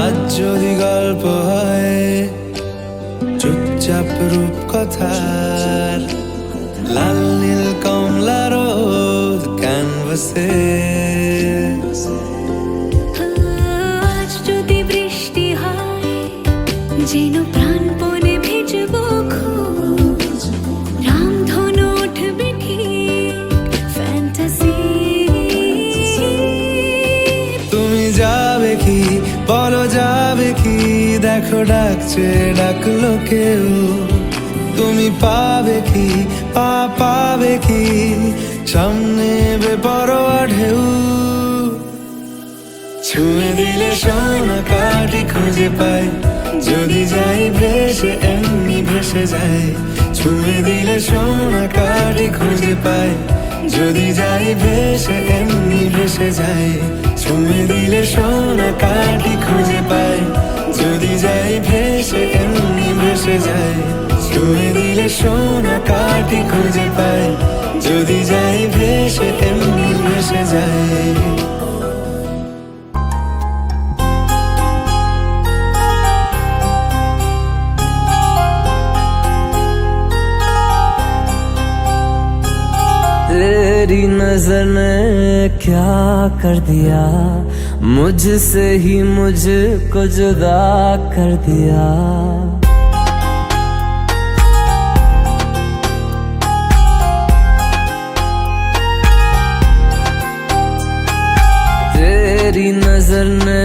আজ যদি গল্প হয় চুপচাপ রূপ কথার লাল নীল কমলা রোদ ক্যানভাসে আজ যদি বৃষ্টি হয় যেন প্রাণপণে ভিজবো খোঁজ রামধনু উঠবে ঠিক ফ্যান্টাসি তুমি যাবে কি বলো যাবে কি দেখো ডাকছে ডাকলো কেউ তুমি পাবে কি পাবে কি সামনে বেপরোয়া ঢেউ ছুঁয়ে দিলে সোনা কাঠি খুঁজে পাই যদি যাই ভেসে এমনি ভেসে যাই ছুঁয়ে দিলে সোনা কাঠি খুঁজে পাই যদি যাই ভেসে এমনি ভেসে যাই ছুঁয়ে দিলে সোনা কাঠি খুঁজে পাই যদি যাই ভেসে এমনি ভেসে যাই ছুঁয়ে দিলে সোনা কাঠি খুঁজে পাই যদি যাই ভেসে এমনি ভেসে যাই तेरी नजर ने क्या कर दिया मुझसे ही मुझको जुदा कर दिया तेरी नजर ने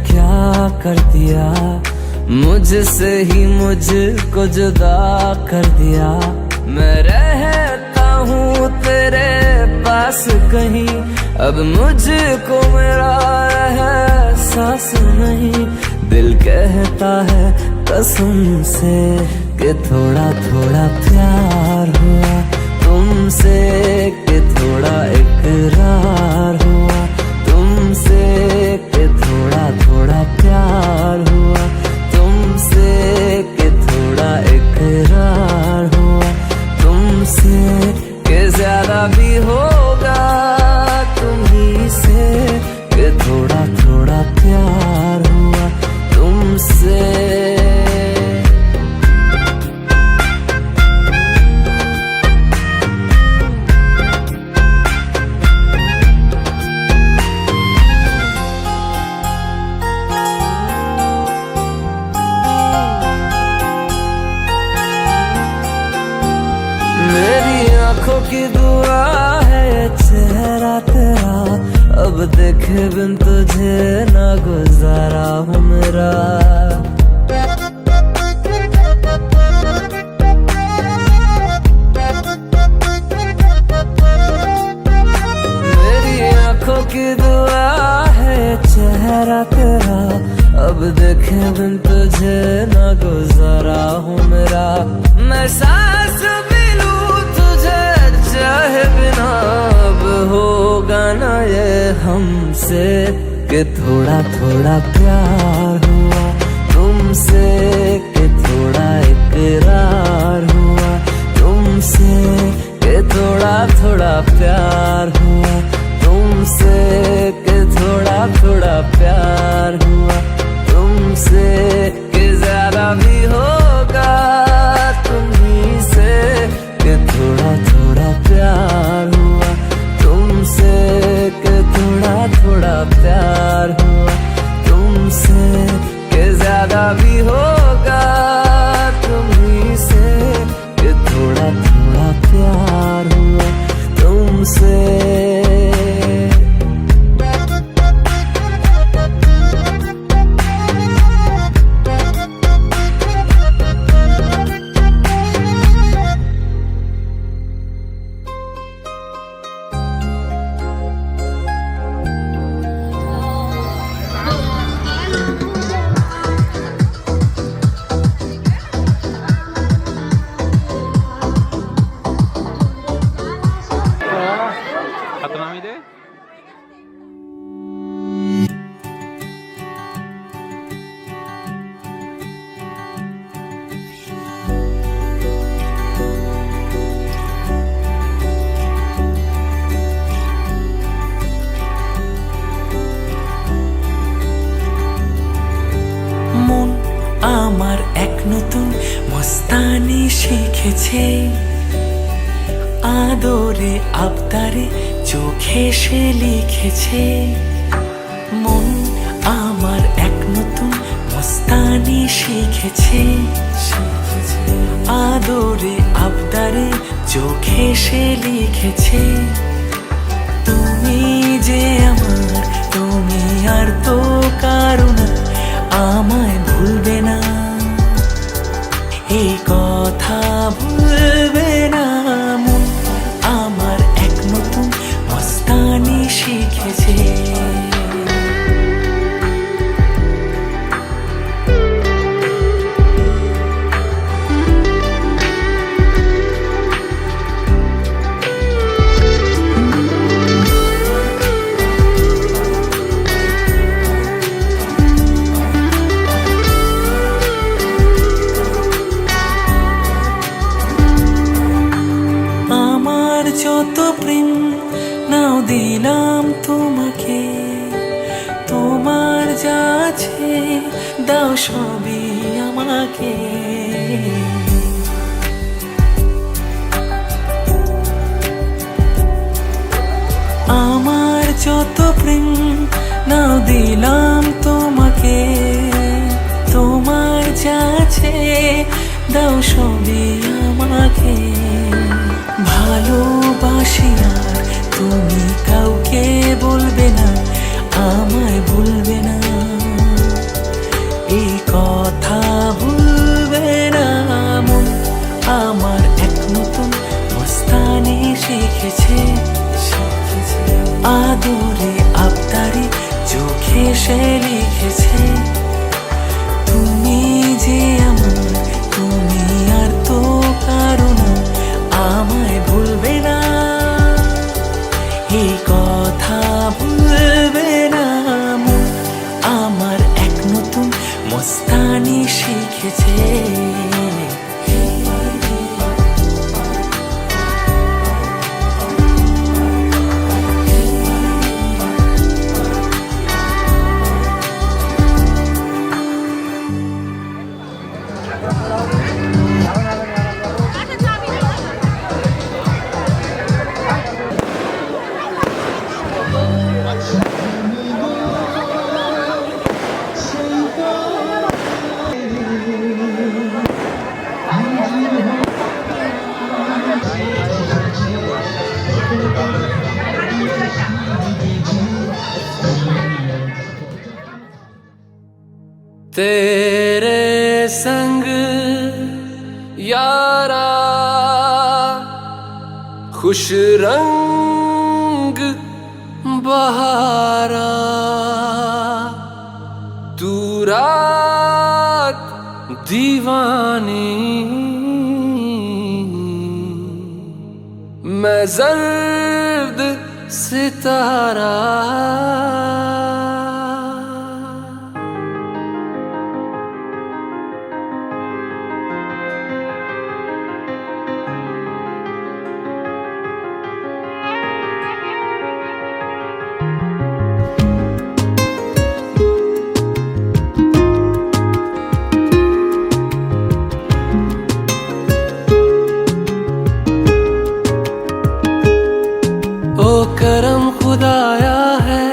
क्या कर दिया मुझसे ही मुझको जुदा कर दिया मैं रहता हूँ तेरे पास कहीं अब मुझको मेरा एहसास नहीं दिल कहता है कसम से कि थोड़ा थोड़ा प्यार हुआ तुमसे कि थोड़ा इकरार हुआ तुमसे कि थोड़ा थोड़ा प्यार हुआ तुमसे कि थोड़ा इकरार हुआ तुमसे कि ज्यादा भी होगा तुम्ही से कि थोड़ा थोड़ा प्यार हुआ तुमसे आंखों की दुआ है चेहरा तेरा अब देखे बिन तुझे ना गुजारा हूँ मेरा मेरी आंखों की दुआ है चेहरा तेरा अब देखे बिन तुझे ना गुजारा हूँ मेरा मैं सांस चाहे बिना अब होगा ना ये हमसे कि थोड़ा थोड़ा प्यार हुआ तुमसे कि थोड़ा इकरार हुआ तुमसे कि थोड़ा थोड़ा प्यार हुआ तुमसे कि थोड़ा थोड़ा प्यार हुआ तुमसे कि ज्यादा भी होगा तुम्ही से कि थोड़ा थोड़ा प्यार हुआ तुमसे कि थोड़ा थोड़ा प्यार हुआ तुमसे कि ज्यादा भी होगा तुम्ही से कि थोड़ा थोड़ा प्यार हुआ तुमसे লিখেছে, আদরে আবদারে চোখে সে লিখেছে। মন আমার এক নতুন মস্তানি শিখেছে, আদরে আবদারে চোখে সে লিখেছে। তুমি যে আমার, তুমি আর তো কারো না, আমায় ভুলবে না, এই কথা ভুলবে না। মন আমার এক নতুন মস্তানি শিখেছে। যত প্রেম নাও দিলাম তোমাকে, তোমার যা আছে দাও সবই আমাকে। আমার যত প্রেম নাও দিলাম তোমাকে, তোমার যা আছে দাও সবই আমাকে। ভালোবাসি আর তুমি কাউকে বলবে না, আমায় ভুলবে না, এই কথা ভুলবে না। মন আমার এক নতুন মস্তানি শিখেছে, আদরে আবদারে চোখে সে লিখেছে। তুমি যে আমার, তুমি আর তো কারো না, আমায় ভুলবে না, এই কথা ভুলবে না। মন আমার এক নতুন মস্তানি শিখেছে। तेरे संग यारा खुश रंग बहारा, तू रात दीवानी, मैं जर्द सितारा। ओ करम खुदाया है,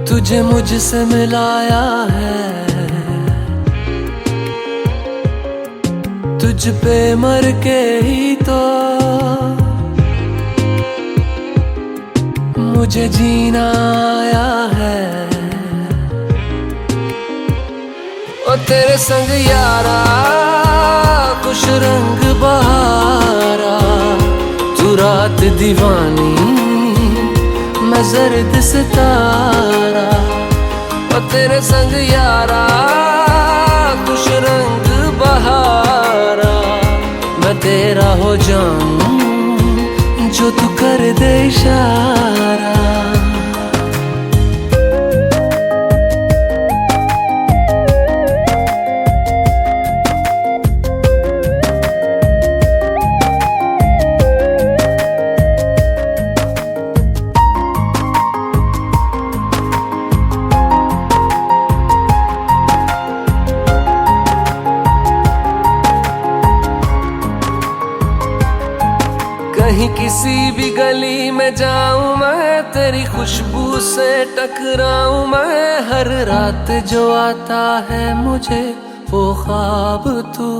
तुझे मुझसे मिलाया है, तुझ पे मर के ही तो मुझे जीना आया है। ओ तेरे संग यारा खुश रंग बहारा, तू रात दीवानी, मैं जर्द सितारा। ओ तेरे संग यारा खुश रंग बहारा, मैं तेरा हो जाऊं जो तू कर दे इशारा। कहीं किसी भी गली में जाऊं मैं, तेरी खुशबू से टकराऊं मैं। हर रात जो आता है मुझे वो ख्वाब तू,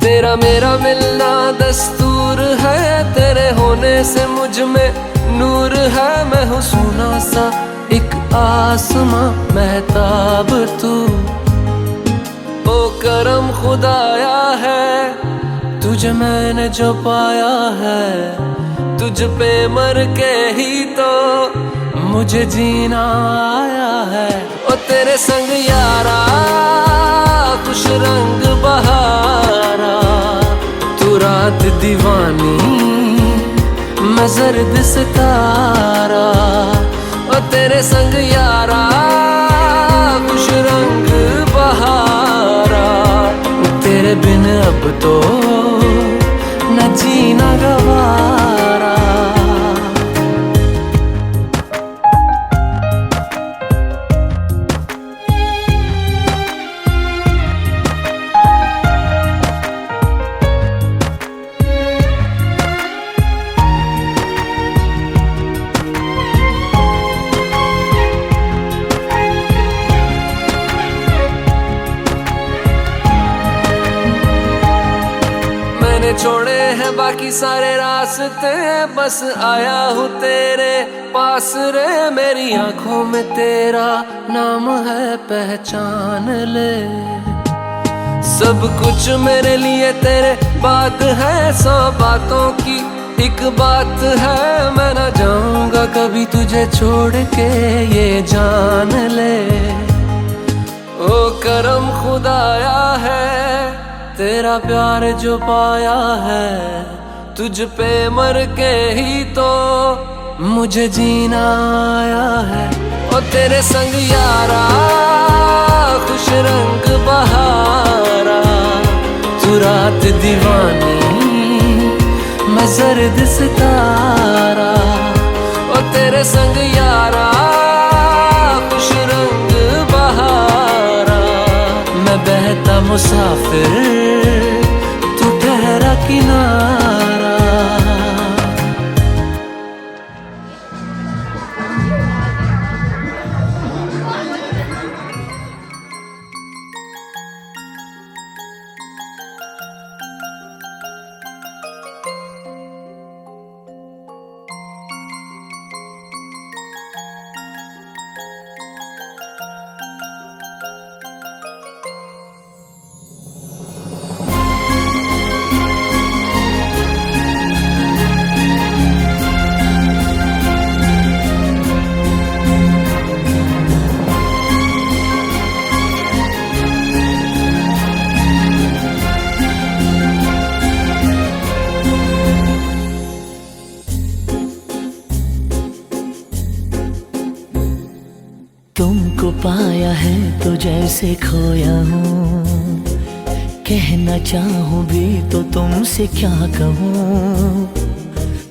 तेरा मेरा मिलना दस्तूर है। तेरे होने से मुझ में नूर है, मैं हूँ सोना सा एक आसमां महताब तू। ओ करम खुदाया है तुझे मैंने जो पाया है, तुझ पे मर के ही तो मुझे जीना आया है। ओ तेरे संग यारा खुश रंग बहारा, तू रात दीवानी मैं जर्द सितारा। ओ तेरे संग यारा खुश रंग बहारा, तेरे बिन अब तो न जीना गवारा। छोड़े हैं बाकी सारे रास्ते, बस आया हूँ तेरे पास रे। मेरी आंखों में तेरा नाम है पहचान ले, सब कुछ मेरे लिए तेरे बात है। 100 बातों की एक बात है, मैं ना जाऊंगा कभी तुझे छोड़ के ये जान ले। ओ करम खुदाया है तेरा प्यार जो पाया है, तुझ पे मर के ही तो मुझे जीना आया है। ओ तेरे संग यारा खुश रंग बहारा, तू रात दीवानी मैं जर्द सितारा। ओ तेरे संग यारा खुश रंग बहारा, मैं बहता मुसाफिर तू ठहरा किनारा। तुमको पाया है तो जैसे खोया हूँ, कहना चाहूँ भी तो तुमसे क्या कहूँ।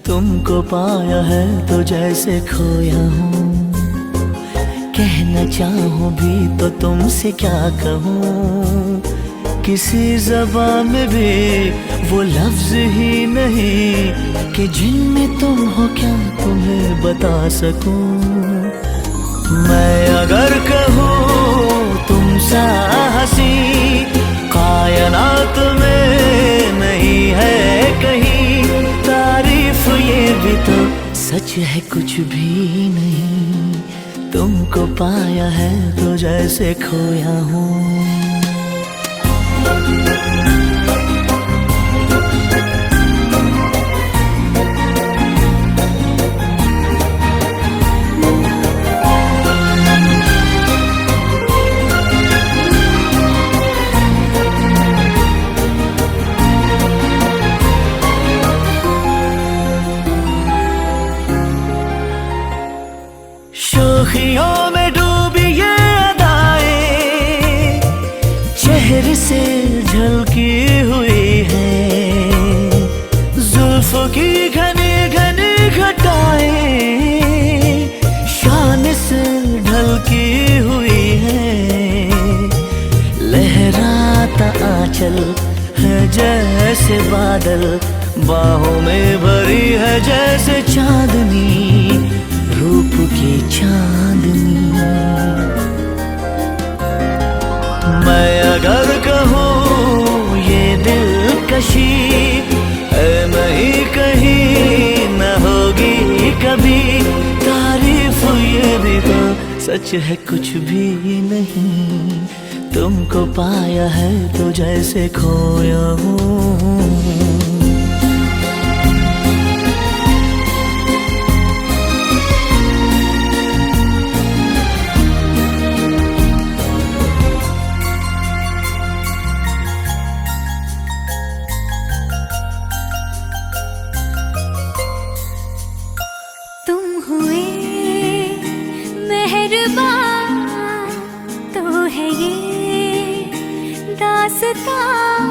तुमको पाया है तो जैसे खोया हूँ, कहना चाहूँ भी तो तुमसे क्या कहूँ। किसी ज़बान में भी वो लफ्ज़ ही नहीं कि जिनमें तुम हो क्या तुम्हें बता सकूँ। मैं अगर कहूँ तुम सा हंसी कायनात में नहीं है कहीं, तारीफ ये भी तो सच है कुछ भी नहीं। तुमको पाया है तो जैसे खोया हूँ। शोखियों में डूबी ये अदाएं चेहरे से झलकी हुई है, जुल्फों की घनी घनी घटाएं शान से ढलकी हुई है। लहराता आंचल है जैसे बादल, बाहों में भरी है जैसे चांदनी, रूप की चांदनी। मैं अगर कहूँ ये दिलकशी है नहीं कहीं न होगी कभी, तारीफ ये भी तो सच है कुछ भी नहीं। तुमको पाया है तो जैसे खोया हूँ। तुम हुए मेहरबान तो है ये दास्तां।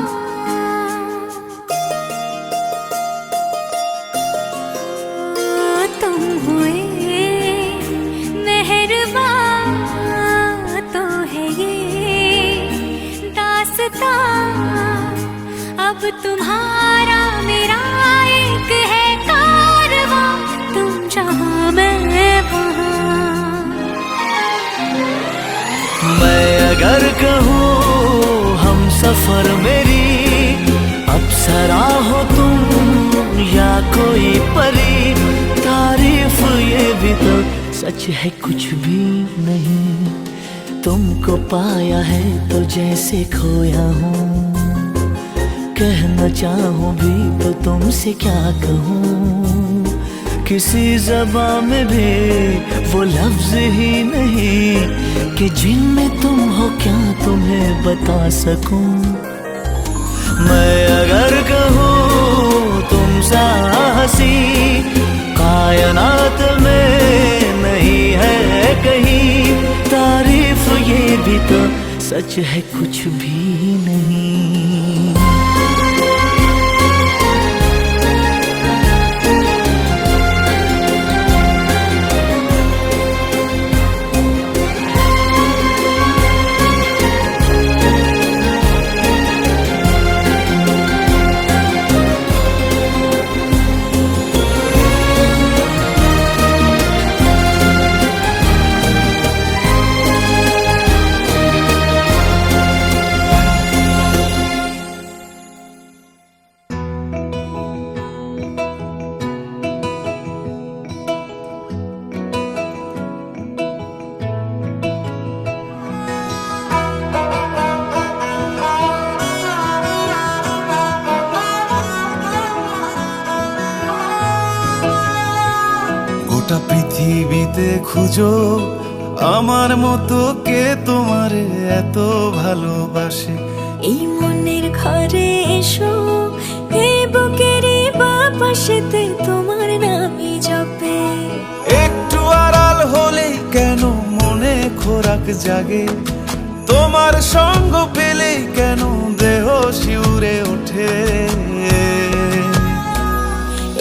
तुम हुए मेहरबान तो है ये दास्तां। अब तुम्हारा मेरा एक है कारवां, तुम जहाँ मैं वहाँ। मैं अगर कहूँ हम सफर मेरी अप्सरा हो तुम या कोई परी, तारीफ ये भी तो सच है कुछ भी नहीं। तुमको पाया है तो जैसे खोया हूँ। कहना चाहूँ भी तो तुमसे क्या कहूँ, किसी ज़बान में भी वो लफ्ज़ ही नहीं कि जिनमें तुम हो क्या तुम्हें बता सकूं। मैं अगर कहूँ तुम सा हंसी कायनात में नहीं है कहीं, तारीफ ये भी तो सच है कुछ भी नहीं। গোটা পৃথিবীতে খুঁজো আমার মতো কে তোমারে এত ভালোবাসে। এই মনের ঘরে এসো, এই বুকেরই বাপাশেতে তোমার নামই জপে। একটু আড়াল হলেই কেন মনে খোরাক জাগে, তোমার সঙ্গ পেলেই কেন দেহ শিউরে ওঠে।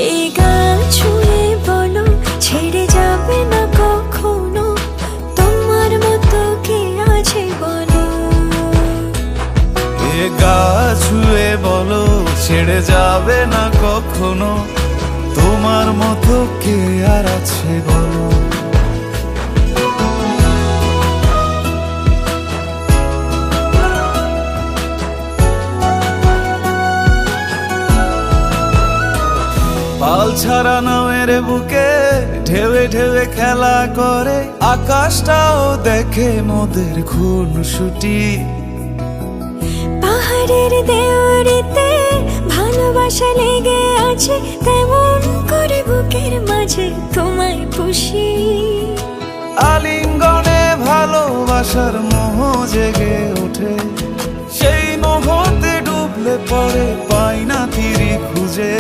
এই গান ছুঁয়ে বলো ছেড়ে যাবে না কখনো, তোমার মতো কে আছে বলো। এ গা ছুঁয়ে বলো ছেড়ে যাবে না কখনো, তোমার মতো কে আর আছে বলো। পাল ছাড়া নামের বুকে ঢেউে ঢেউে খেলা করে, আকাশটাও দেখে মোদের খুনসুটি। পাহাড়ের দেওয়ারিতে ভালোবাসা লেগে আছে, তেমন করে বুকের মাঝে তোমায় পুষি। আলিঙ্গনে ভালোবাসার মোহ জেগে ওঠে, সেই মোহতে ডুবলে পরে পাই না তীরে খুঁজে।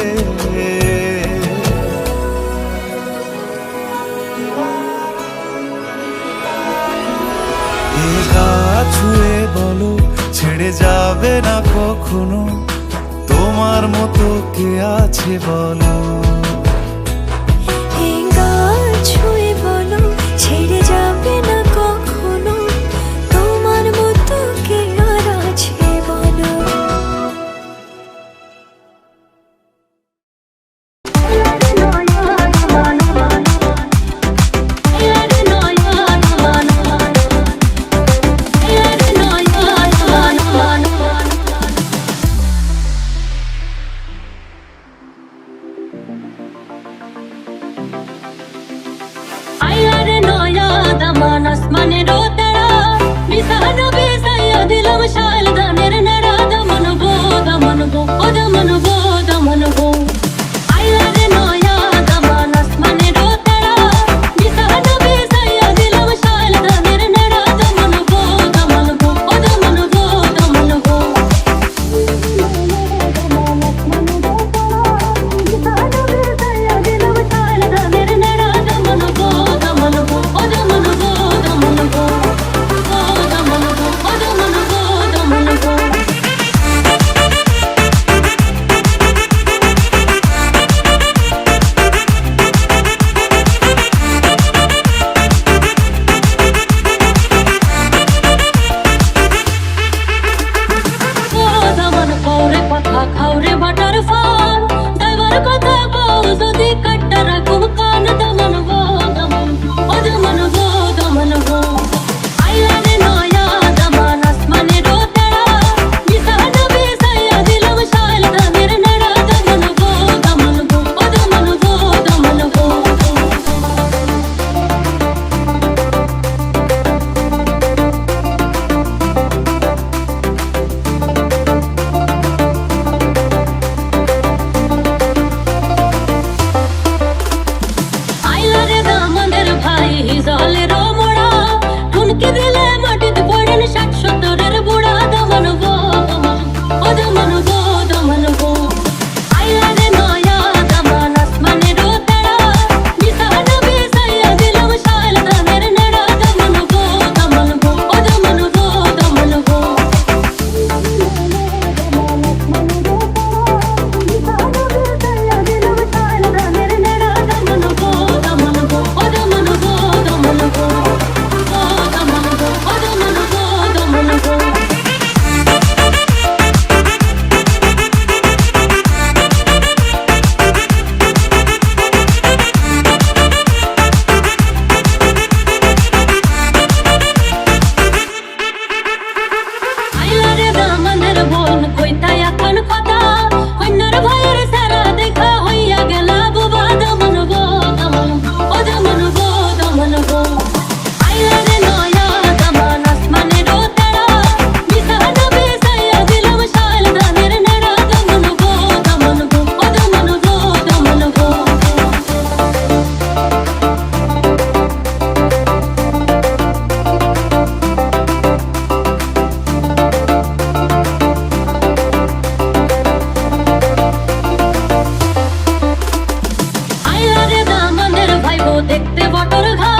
এ গা ছুঁয়ে বলো ছেড়ে যাবে না কখনো, তোমার মতো কে আছে বলো। মিশানো বেসাইয়া দিলাম শাল ধানের নেড়া দমন গো দমন গো ও দমন গো দমন গো আইলা রে নয়া দমন আসমানে রোতরা মিশানো বেসাইয়া দিলাম শাল ধানের নেড়া দমন গো দমন গো ও দমন গো দমন গো খাওরে বাটার ফান ড্রাইভার কথা বউ যদি কাটটা রাখুম কান দমন গো দমন ও দমন গো দমন গো আইলা রে নয়া দমন আসমানে রোতরা মিশানো বেসাইয়া দিলাম শাল ধানের নেড়া দমন গো দমন গো ও দমন গো দমন গো আইলা রে দামনের ভাই জলের মোড়া ঠুনকে দিলে মাটিতে পড়েন ৬০-৭০-এর বুড়া দমন গো দমন ও দমন গো দমন গো আইলা রে নয়া দমন আসমানে রোতরা মিশানো বেসাইয়া দিলাম শাল ধানের নেড়া দমন গো দমন গো ও দমন গো দমন গো আইলা রে দামনের বোন কইতা এখন কথা কন্যার ভাইয়ের সারা দেখা হইয়া গেলা বুবা দমন গো দমন ও দমন গো দমন গো আইলা রে নয়া দমন আসমানে রোতরা মিশানো বেসাইয়া দিলাম শাল ধানের নেড়া দমন গো দমন গো ও দমন গো দমন গো আইলা রে দামনের ভাইবো দেখতে বটর ঘা